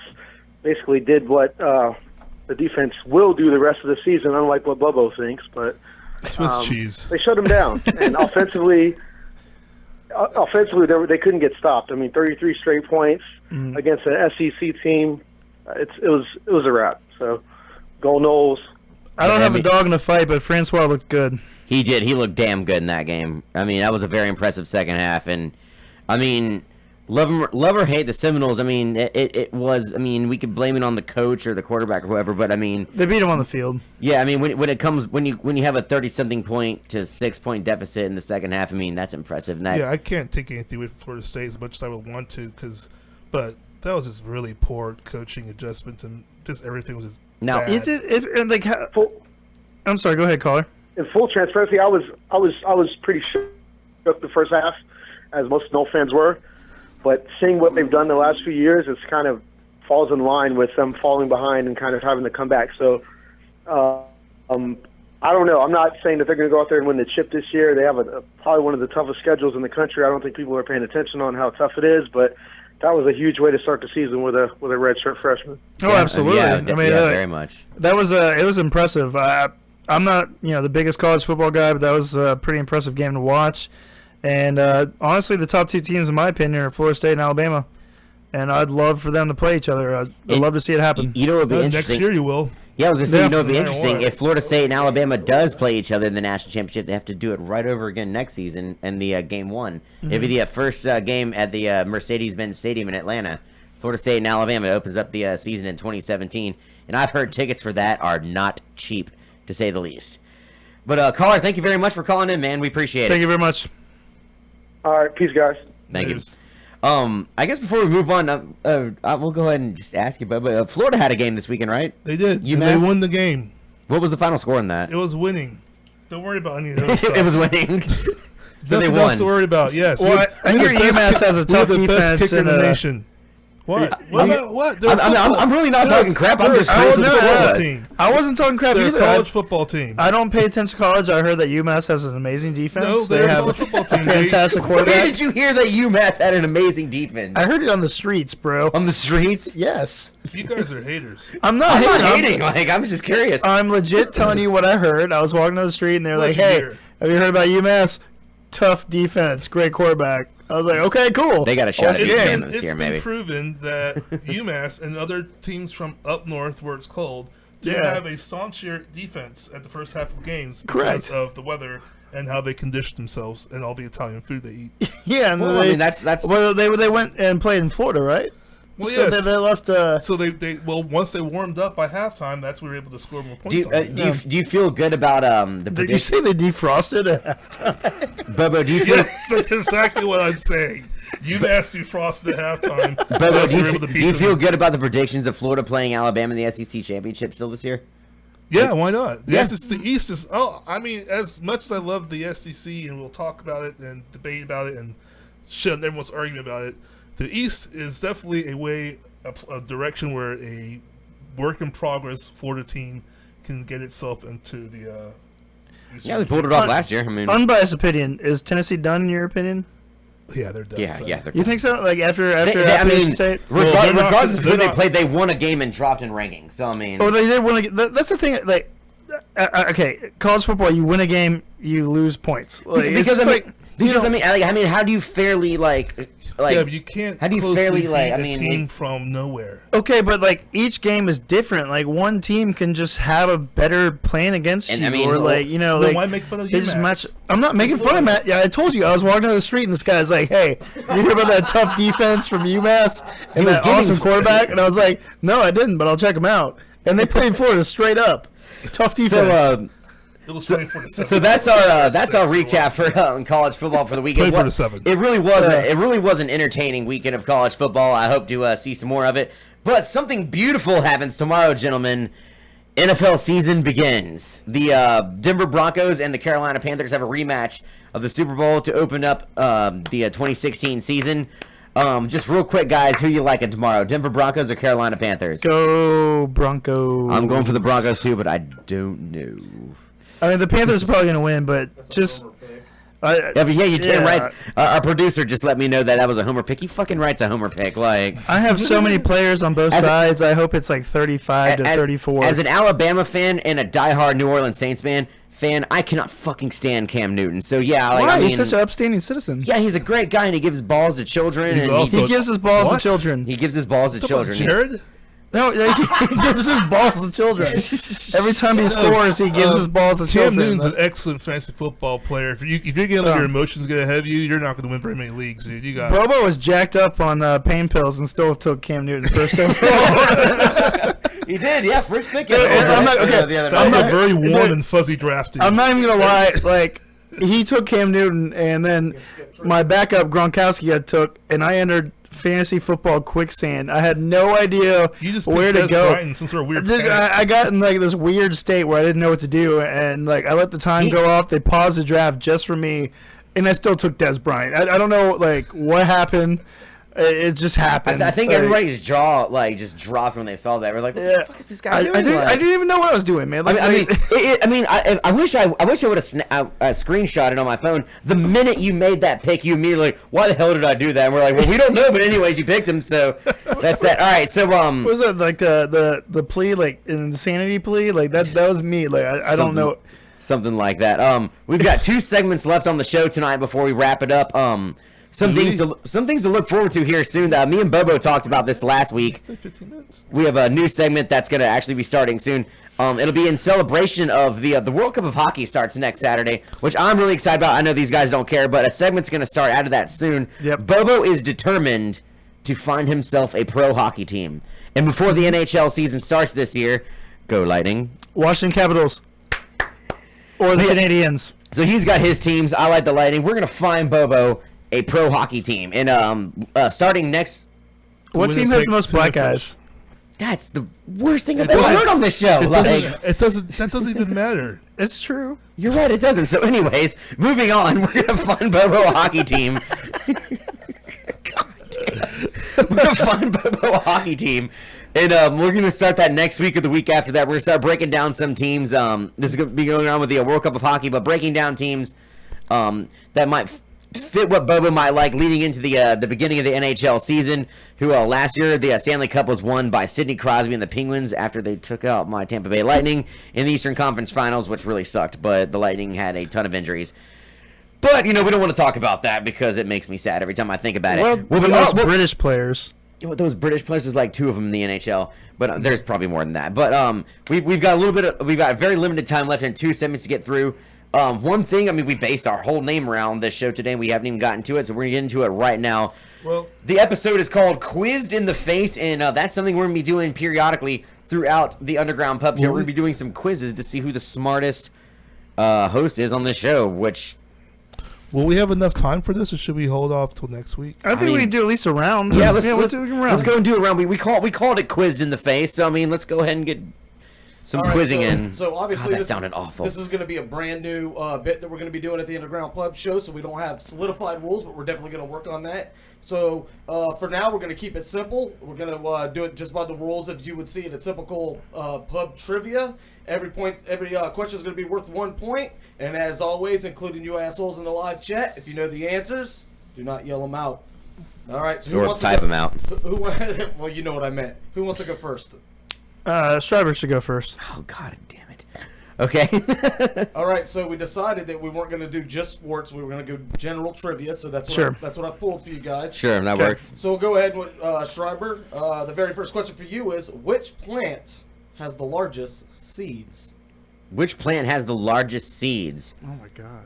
basically did what the defense will do the rest of the season, unlike what Bobo thinks. But Swiss cheese. they shut them down. And offensively, they couldn't get stopped. I mean, 33 straight points against an SEC team. It was a wrap. So, go Knowles. I don't have a dog in the fight, but Francois looked good. He did. He looked damn good in that game. I mean, that was a very impressive second half. And, I mean, love or hate the Seminoles. I mean, it was. I mean, we could blame it on the coach or the quarterback or whoever, but I mean, They beat him on the field. yeah. I mean, when you have a 30-something point to 6-point deficit in the second half, I mean, that's impressive. And that, Yeah, I can't take anything with Florida State as much as I would want to, but that was just really poor coaching adjustments and just everything was just Now, bad. And like, Full, I'm sorry. Go ahead, caller. in full transparency, I was pretty shook the first half, as most Snow fans were. But seeing what they've done the last few years, it's kind of falls in line with them falling behind and kind of having to come back. So, I don't know. I'm not saying that they're going to go out there and win the chip this year. They have probably one of the toughest schedules in the country. I don't think people are paying attention on how tough it is, but that was a huge way to start the season with a redshirt freshman. Oh, absolutely. Yeah, I mean, very much. that was it was impressive. I'm not the biggest college football guy, but that was a pretty impressive game to watch. And honestly, the top two teams, in my opinion, are Florida State and Alabama. And I'd love for them to play each other. I'd love to see it happen. You know what would be Next interesting? year you will. Yeah, I was gonna say, Yeah. you know, it'd be No matter interesting what. if Florida State and Alabama does play each other in the national championship. They have to do it right over again next season in the game one. It'd be the first game at the Mercedes-Benz Stadium in Atlanta. Florida State and Alabama opens up the season in 2017, and I've heard tickets for that are not cheap, to say the least. But caller, thank you very much for calling in, man. We appreciate Thank it. you very much. All right, peace, guys. Thank you. Cheers. I guess before we move on, we'll go ahead and just ask you, but Florida had a game this weekend, right? They did. UMass? And they won the game. What was the final score in that? It was winning. Don't worry about any of those stuff. It was winning. So they Nothing won. else to worry about. Yes. Well, I hear the best UMass has a we tough have the best defense kicker in the and, nation. What? What about what? They're a I'm football- really not they're- talking crap. I'm they're just a curious college what the score football was. team. I wasn't talking crap They're a either. college football team. I don't pay attention to college. I heard that UMass has an amazing defense. No, they they're a have college football a team. fantastic Where quarterback. did you hear that UMass had an amazing defense? I heard it on the streets, bro. On the streets? Yes. You guys are haters. I'm not I'm hating. not hating. Like, I'm just curious. I'm legit telling you what I heard. I was walking down the street and they're like, What'd you "Hey, hear? have you heard about UMass? Tough defense, great quarterback." I was like, "Okay, cool." They got a shot at Awesome beating game. them this year, It's maybe. been proven that UMass and other teams from up north where it's cold do Yeah. have a staunchier defense at the first half of games Correct. because of the weather and how they condition themselves and all the Italian food they eat. Yeah, and Well, I they, mean, that's well, they went and played in Florida, right? Well, So yes. they left. So they once they warmed up by halftime, that's when we were able to score more points. do you, on them. do you feel good about the Did you prediction? say they defrosted? Bobo, do you feel Yes, that's exactly what I'm saying. UMass defrosted at halftime. Bobo, That's do we were you, able to do beat you them. feel good about the predictions of Florida playing Alabama in the SEC championship still this year? Yeah, why not? The Yeah. SEC, the East is. Oh, I mean, as much as I love the SEC, and we'll talk about it and debate about it, and shit, and everyone's arguing about it. The East is definitely a direction where a work in progress Florida team can get itself into the. Yeah, they pulled it off last year. I mean, Unbiased opinion: is Tennessee done in your opinion? Yeah, they're done. yeah, so. yeah. They're You think so? Like after I Michigan mean, State? Well, they're not- regardless of who they're they not- played, they won a game and dropped in rankings. So I mean, Oh, they did win. That's the thing. Like, okay, college football, you win a game, you lose points. Like, it's because just I like, mean, you because know- I mean, how do you fairly like Yeah, but you can't. how do you closely fairly, like, beat I a mean, team like- from nowhere. Okay, but like each game is different. Like one team can just have a better plan against And, you, I mean, or well, like Then like why make fun of they just UMass? match. I'm not making fun of Matt. Yeah, I told you. I was walking down the street and this guy's like, "Hey, you hear about that tough defense from UMass and was that giving- awesome quarterback?" And I was like, "No, I didn't, but I'll check him out." And they played Florida straight up. Tough defense. so. It was 24-7. So that's our recap for college football for the weekend. 24-7. It really was an entertaining weekend of college football. I hope to see some more of it. But something beautiful happens tomorrow, gentlemen. NFL season begins. The Denver Broncos and the Carolina Panthers have a rematch of the Super Bowl to open up the 2016 season. Just real quick, guys, who you liking tomorrow? Denver Broncos or Carolina Panthers? Go Broncos. I'm going for the Broncos too, but I don't know. I mean, the Panthers are probably gonna win, but just. Yeah, but yeah, you're damn Yeah. right. Our producer just let me know that was a homer pick. He fucking writes a homer pick. Like, I have so many players on both As a- sides. I hope it's like 35 to 34. As an Alabama fan and a diehard New Orleans Saints fan, I cannot fucking stand Cam Newton. So yeah, like, Why? I mean, He's such an upstanding citizen. yeah, he's a great guy and he gives balls to children. He's and also- He gives his balls What? to children. he gives his balls to children. Jared? No, he gives his balls to children. Every time he scores, he gives his balls to Cam children. Newton's an excellent fantasy football player. If you're getting your emotions get ahead of you, you're not going to win very many leagues, dude. You got Bobo was jacked up on pain pills and still took Cam Newton first overall. He did, yeah, first pick. I'm not- okay, that was a very warm and fuzzy draft. Dude. I'm not even gonna lie. Like, he took Cam Newton, and then my backup Gronkowski I took, and I entered fantasy football quicksand. I had no idea You just where picked to Des go. Bryant in some sort of weird Dude, panic. I got in like this weird state where I didn't know what to do, and like I let the time go off. They paused the draft just for me, and I still took Des Bryant. I don't know like what happened. It just happened. I think Like, everybody's jaw like just dropped when they saw that. We're like, what the fuck is this guy I doing? didn't. Like- I didn't even know what I was doing, man. Like, I wish I would have screenshot it on my phone. The minute you made that pick, you immediately, why the hell did I do that? And we're like, well, we don't know, but anyways, you picked him, so that's that. All right, so what was it like the plea, like insanity plea? Like that was me. Like I don't know. something like that. We've got 2 segments left on the show tonight before we wrap it up. Some things to look forward to here soon. Me and Bobo talked about this last week. 15 minutes. We have a new segment that's going to actually be starting soon. It'll be in celebration of the World Cup of Hockey starts next Saturday, which I'm really excited about. I know these guys don't care, but a segment's going to start out of that soon. Yep. Bobo is determined to find himself a pro hockey team. And before the NHL season starts this year, go Lightning. Washington Capitals or the Canadians. So he's got his teams. I like the Lightning. We're going to find Bobo a pro hockey team. And starting next... What Win team the has state the most to the black finish. guys? That's the worst thing I've It ever doesn't- heard on this show. Like, It doesn't. That doesn't even matter. It's true. you're right, it doesn't. So anyways, moving on, we're going to find Bobo a hockey team. God damn. We're going to find Bobo a hockey team. And we're going to start that next week or the week after that. We're going to start breaking down some teams. This is going to be going on with the World Cup of Hockey, but breaking down teams that might fit what Bobo might like leading into the beginning of the NHL season. Who last year the Stanley Cup was won by Sidney Crosby and the Penguins after they took out my Tampa Bay Lightning in the Eastern Conference Finals, which really sucked. But the Lightning had a ton of injuries. But we don't want to talk about that because it makes me sad every time I think about it. Well, most British players. Those British players, there's like 2 of them in the NHL, but there's probably more than that. But we've got a little bit. We've got very limited time left and 2 segments to get through. One thing, we based our whole name around this show today. We haven't even gotten to it, so we're gonna get into it right now. Well, The episode is called "Quizzed in the Face," and that's something we're gonna be doing periodically throughout the Underground Pub Show. We're gonna be doing some quizzes to see who the smartest host is on this show. Which will we have enough time for this, or should we hold off till next week? I think we mean- can do at least a round. yeah, let's do a round. let's go and do it around. We called it "Quizzed in the Face," so let's go ahead and get some All right, quizzing so, in. So obviously, God, that this sounded awful. This is going to be a brand new bit that we're going to be doing at the Underground Pub Show. So we don't have solidified rules, but we're definitely going to work on that. So for now, we're going to keep it simple. We're going to do it just by the rules if you would see in a typical pub trivia. Every question is going to be worth 1 point. And as always, including you assholes in the live chat, if you know the answers, do not yell them out. All right. So who Or wants type to them out. Well, you know what I meant. Who wants to go first? Schreiber should go first. Oh, God damn it. Okay. All right, so we decided that we weren't going to do just sports. We were going to go general trivia. So that's what Sure. that's what I pulled for you guys. Sure, that Okay. works. So we'll go ahead with Schreiber. The very first question for you is: which plant has the largest seeds? Which plant has the largest seeds? Oh my god.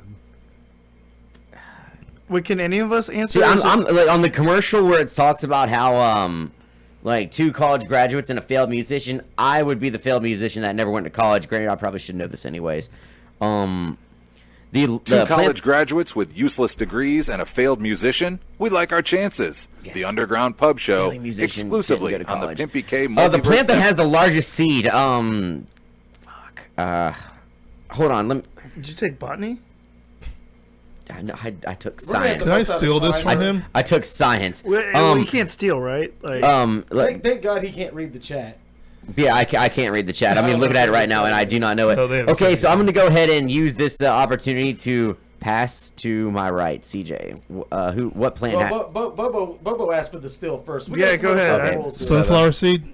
Wait, can any of us answer? See, this? I'm like, on the commercial where it talks about how like 2 college graduates and a failed musician. I would be the failed musician that never went to college. Granted, I probably should know this anyways. The 2 plant- college graduates with useless degrees and a failed musician? We like our chances. Yes. The Underground Pub Show, Failing musician exclusively didn't go to on the college. Pimpy K the plant that Multiverse has the largest seed. Hold on. Did you take botany? I took We're gonna have science. to Can I bust out steal the this time. from him? I took science. Well, you can't steal, right? Like, Thank God he can't read the chat. Yeah, I can't read the chat. I'm looking at it right now, and I do not know it. No, they haven't Okay, said so I'm anything. going to go ahead and use this opportunity to pass to my right, CJ. What plant? Well, Bobo asked for the steal first. We Yeah, gotta go ahead. solidify the Okay. rules here. Sunflower seed.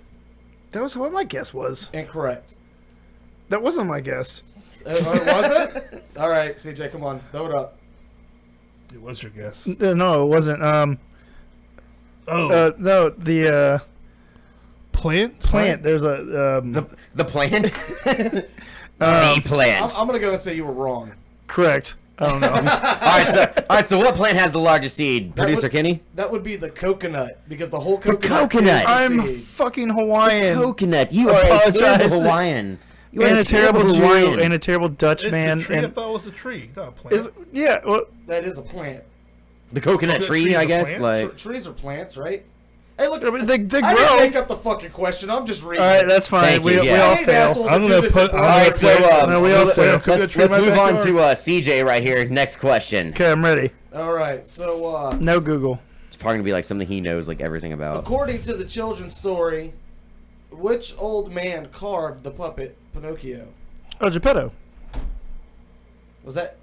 that was what my guess was. Incorrect. That wasn't my guess. Was it? All right, CJ, come on, throw it up. It was your guess. No, it wasn't. Oh, No, the Plant? Plant. There's a The plant. The plant. I'm gonna go and say you were wrong. correct. I don't know. All right. So what plant has the largest seed? Producer Kenny. That would be the coconut because the whole coconut. coconut. is the I'm seed. fucking Hawaiian. Coconut. You I are a apologize. terrible Hawaiian. You are And a terrible Jew Hawaiian. and a terrible Dutch It's man. a tree. I And thought it was a tree, not a plant. yeah, well, That is a plant. The coconut Coconut tree, tree is I a guess. plant? Like Trees are plants, right? Hey, look, I mean, they I didn't grow. make up the fucking question. I'm just reading. All right, that's fine. Thank We you, we yeah. all I hate fail. assholes I'm that gonna do this put- in all all right, so podcast. No, we all so fail. let's Tree in my move on backyard. to CJ right here. Next question. Okay, I'm ready. All right, so No Google. It's probably gonna be like something he knows like everything about. according to the children's story, which old man carved the puppet Pinocchio? Oh, Geppetto. Was that?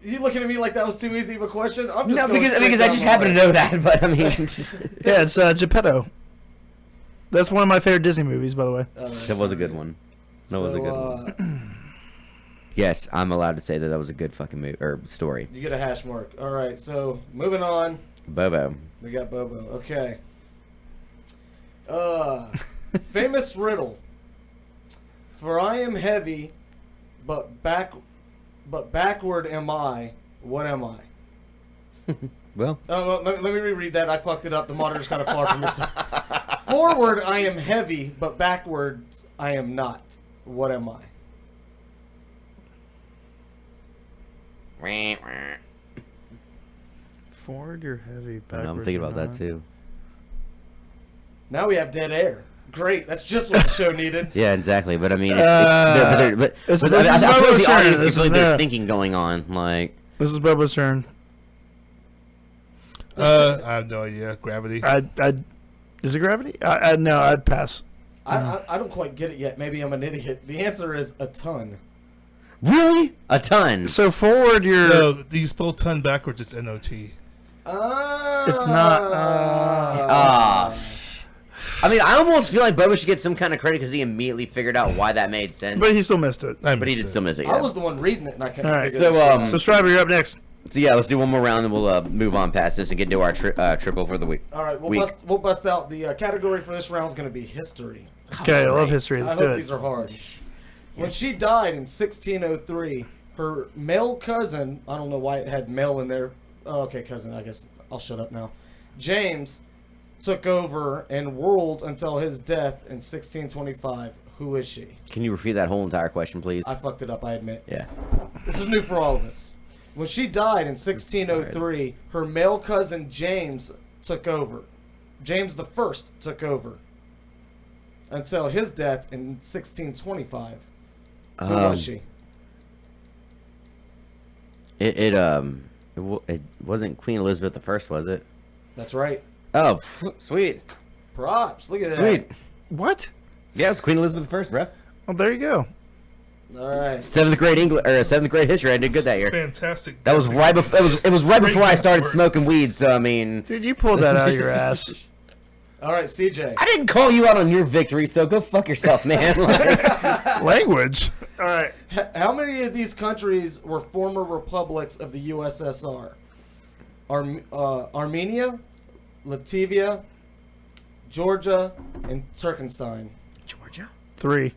You looking at me like that was too easy of a question? I'm just No, going because straight I down just the happen to line. know that, but I mean, Yeah, it's Geppetto. That's one of my favorite Disney movies, by the way. All right, that was a all good right. one. That was a So, good one. Yes, I'm allowed to say that that was a good fucking movie or story. You get a hash mark. All right, so moving on. Bobo. We got Bobo. Okay. Famous riddle. For I am heavy, but backward am I. What am I? Well, Well, let me reread that. I fucked it up. The monitor's kind of far from me. Forward I am heavy, but backwards I am not. What am I? Forward, you're heavy. I know, I'm thinking about that too. Now we have dead air. Great. That's just what the show needed. Yeah, exactly. But I mean, This I is feel like Bobo's the turn. audience can This feel like is- there's thinking going on. Like, This is Bobo's turn. I have no idea. Gravity. Is it gravity? No, I'd pass. I don't quite get it yet. Maybe I'm an idiot. The answer is a ton. really? A ton. So forward, you're. No, you spell ton backwards. It's N-O-T. It's not. I mean, I almost feel like Bobo should get some kind of credit because he immediately figured out why that made sense. But he still missed it. I But he missed did it. still miss it. I Yeah. was the one reading it, and I couldn't All right, figure So, that shit out. So Striver, you're up next. So yeah, let's do one more round and we'll move on past this and get to our triple for the week. All right, week. we'll bust out the category for this round is going to be history. Okay, I love history. I Let's hope do these it. are hard. When she died in 1603, her male cousin, I don't know why it had male in there. Oh, okay, cousin, I guess I'll shut up now. James took over and ruled until his death in 1625. Who is she? Can you repeat that whole entire question, please? I fucked it up, I admit. Yeah. This is new for all of us. When she died in 1603, her male cousin James took over. James the First took over until his death in 1625. Who was she? It wasn't Queen Elizabeth I, was it? That's right. Oh, sweet, Props. Look at sweet. What? Yeah, it was Queen Elizabeth I, bro. Well, there you go. that. All right. Seventh grade English or seventh grade history. I did good that year. Fantastic. That was right before. It was right Great before I started guesswork. smoking weed. So I mean, Dude, you pulled that out of your ass. All right, CJ. I didn't call you out on your victory. So go fuck yourself, man. Like, Language. All right. How many of these countries were former republics of the USSR? Armenia, Latvia, Georgia, and Turkmenstein. Georgia. 3.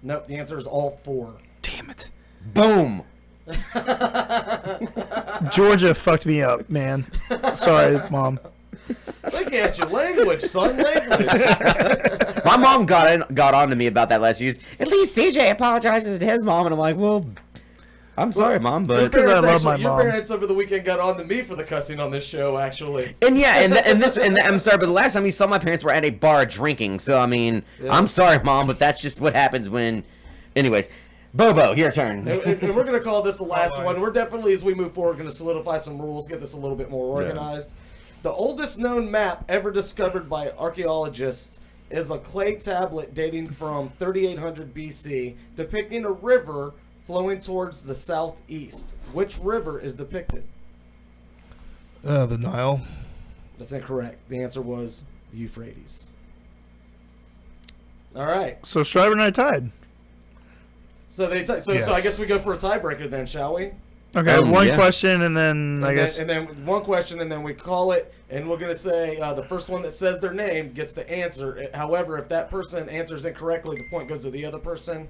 Nope, the answer is all 4. Damn it. Boom. Georgia fucked me up, man. Sorry, Mom. Look at you, language, son, language. My mom got on to me about that last year. At least CJ apologizes to his mom, and I'm like, well, I'm sorry, mom, Your but 'cause I parents love actually- my your mom. parents over the weekend got on to me for the cussing on this show, actually. and yeah, and I'm sorry, but the last time you saw my parents were at a bar drinking. So I mean, Yeah. I'm sorry, mom, but that's just what happens when. Anyways, Bobo, your turn. And we're going to call this the last All right. one. We're definitely, as we move forward, going to solidify some rules, get this a little bit more organized. The oldest known map ever discovered by archaeologists is a clay tablet dating from 3800 BC, depicting a river flowing towards the southeast. Which river is depicted? The Nile. That's incorrect. The answer was the Euphrates. All right. So Striver and I tied. So I Yes. guess we go for a tiebreaker then, shall we? Okay, one question, and then I guess. And then one question, and then we call it, and we're going to say the first one that says their name gets to answer. However, if that person answers incorrectly, the point goes to the other person.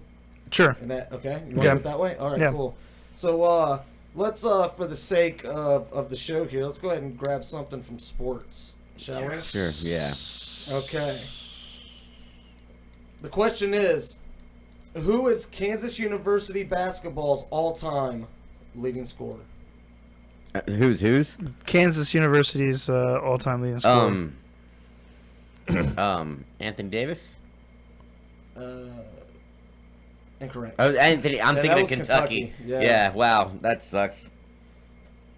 Sure. And that, okay? You want to do it that way? All right, cool. So let's, for the sake of the show here, let's go ahead and grab something from sports, shall we? Sure, yeah. Okay. The question is, who is Kansas University basketball's all-time leading scorer? Who's? Kansas University's all-time leading scorer. Anthony Davis? Incorrect. Oh, Anthony. I'm thinking of Kentucky. Yeah, wow. That sucks.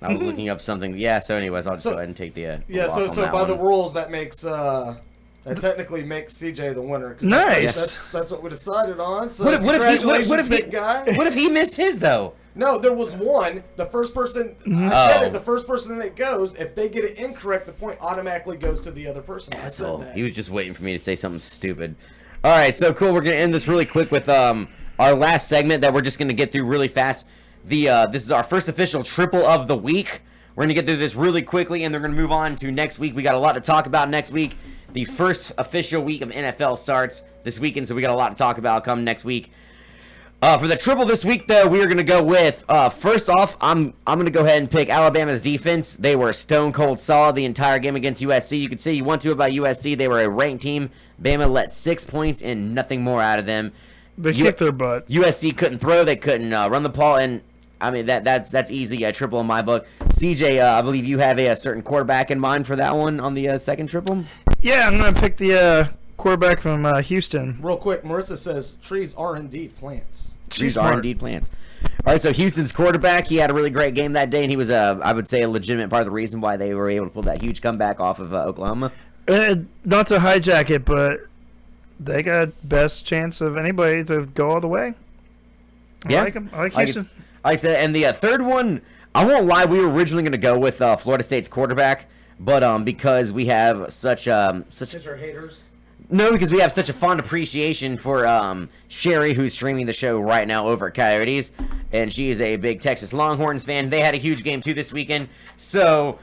I was looking up something. Yeah, so anyways, I'll just go ahead and take the loss on so that by one. the rules, that makes... That technically makes CJ the winner. Nice. That's what we decided on. So what big guy. What if he missed his though? No, there was one. The first person. I said it. The first person that goes, if they get it incorrect, the point automatically goes to the other person. I said that. He was just waiting for me to say something stupid. All right, so cool. We're gonna end this really quick with our last segment that we're just gonna get through really fast. This is our first official triple of the week. We're gonna get through this really quickly, and they're gonna move on to next week. We got a lot to talk about next week. The first official week of NFL starts this weekend, so we got a lot to talk about come next week. For the triple this week, though, we are going to go with, first off, I'm going to go ahead and pick Alabama's defense. They were stone cold solid the entire game against USC. You can say you want to about USC. They were a ranked team. Bama let 6 points and nothing more out of them. They kicked their butt. USC couldn't throw. They couldn't run the ball, and I mean that's easily a triple in my book. CJ, I believe you have a certain quarterback in mind for that one on the second triple. Yeah, I'm gonna pick the quarterback from Houston. Real quick, Marissa says trees are indeed plants. Trees are indeed plants. All right, so Houston's quarterback, he had a really great game that day, and he was I would say a legitimate part of the reason why they were able to pull that huge comeback off of Oklahoma. Not to hijack it, but they got best chance of anybody to go all the way. I like them. I like Houston. Like I said, and the third one, I won't lie, we were originally going to go with Florida State's quarterback, but because we have such Since you're haters. No, because we have such a fond appreciation for Sherry, who's streaming the show right now over at Coyotes, and she is a big Texas Longhorns fan. They had a huge game too this weekend. So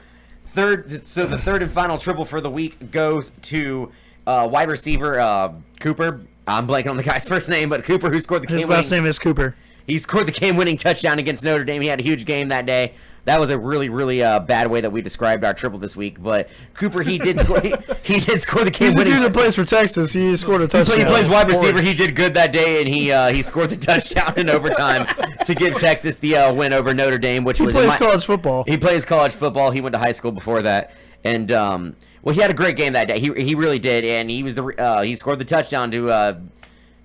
the third and final triple for the week goes to wide receiver Cooper. I'm blanking on the guy's first name, but Cooper, who scored the game. His last name is Cooper. He scored the game-winning touchdown against Notre Dame. He had a huge game that day. That was a really, really bad way that we described our triple this week. But Cooper, he did score. He did score the game-winning. He's the dude that plays for Texas. He scored a touchdown. He plays wide receiver. He did good that day, and he scored the touchdown in overtime to give Texas the win over Notre Dame, which was. He plays college football. He plays college football. He went to high school before that, and well, he had a great game that day. He really did, and he was he scored the touchdown to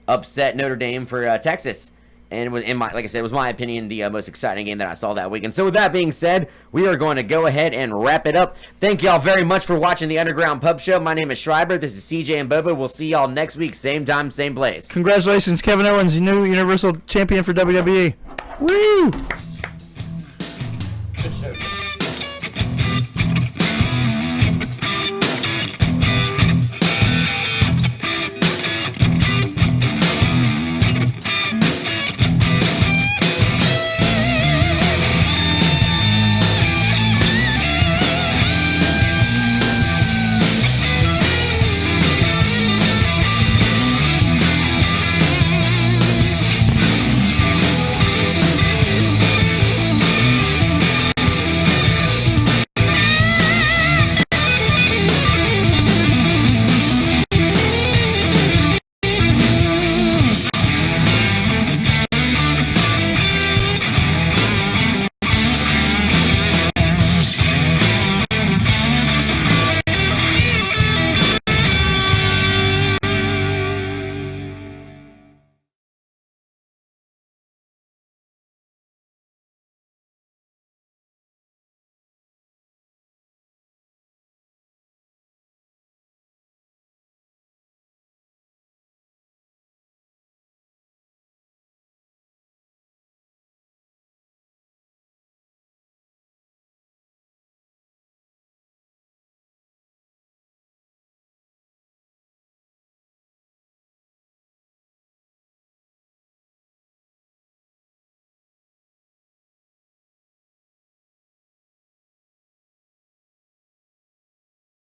upset Notre Dame for Texas. And it was, like I said, it was my opinion the most exciting game that I saw that week. And so with that being said, we are going to go ahead and wrap it up. Thank y'all very much for watching the Underground Pub Show. My name is Schreiber. This is CJ and Bobo. We'll see y'all next week, same time, same place. Congratulations, Kevin Owens, new Universal Champion for WWE. Woo!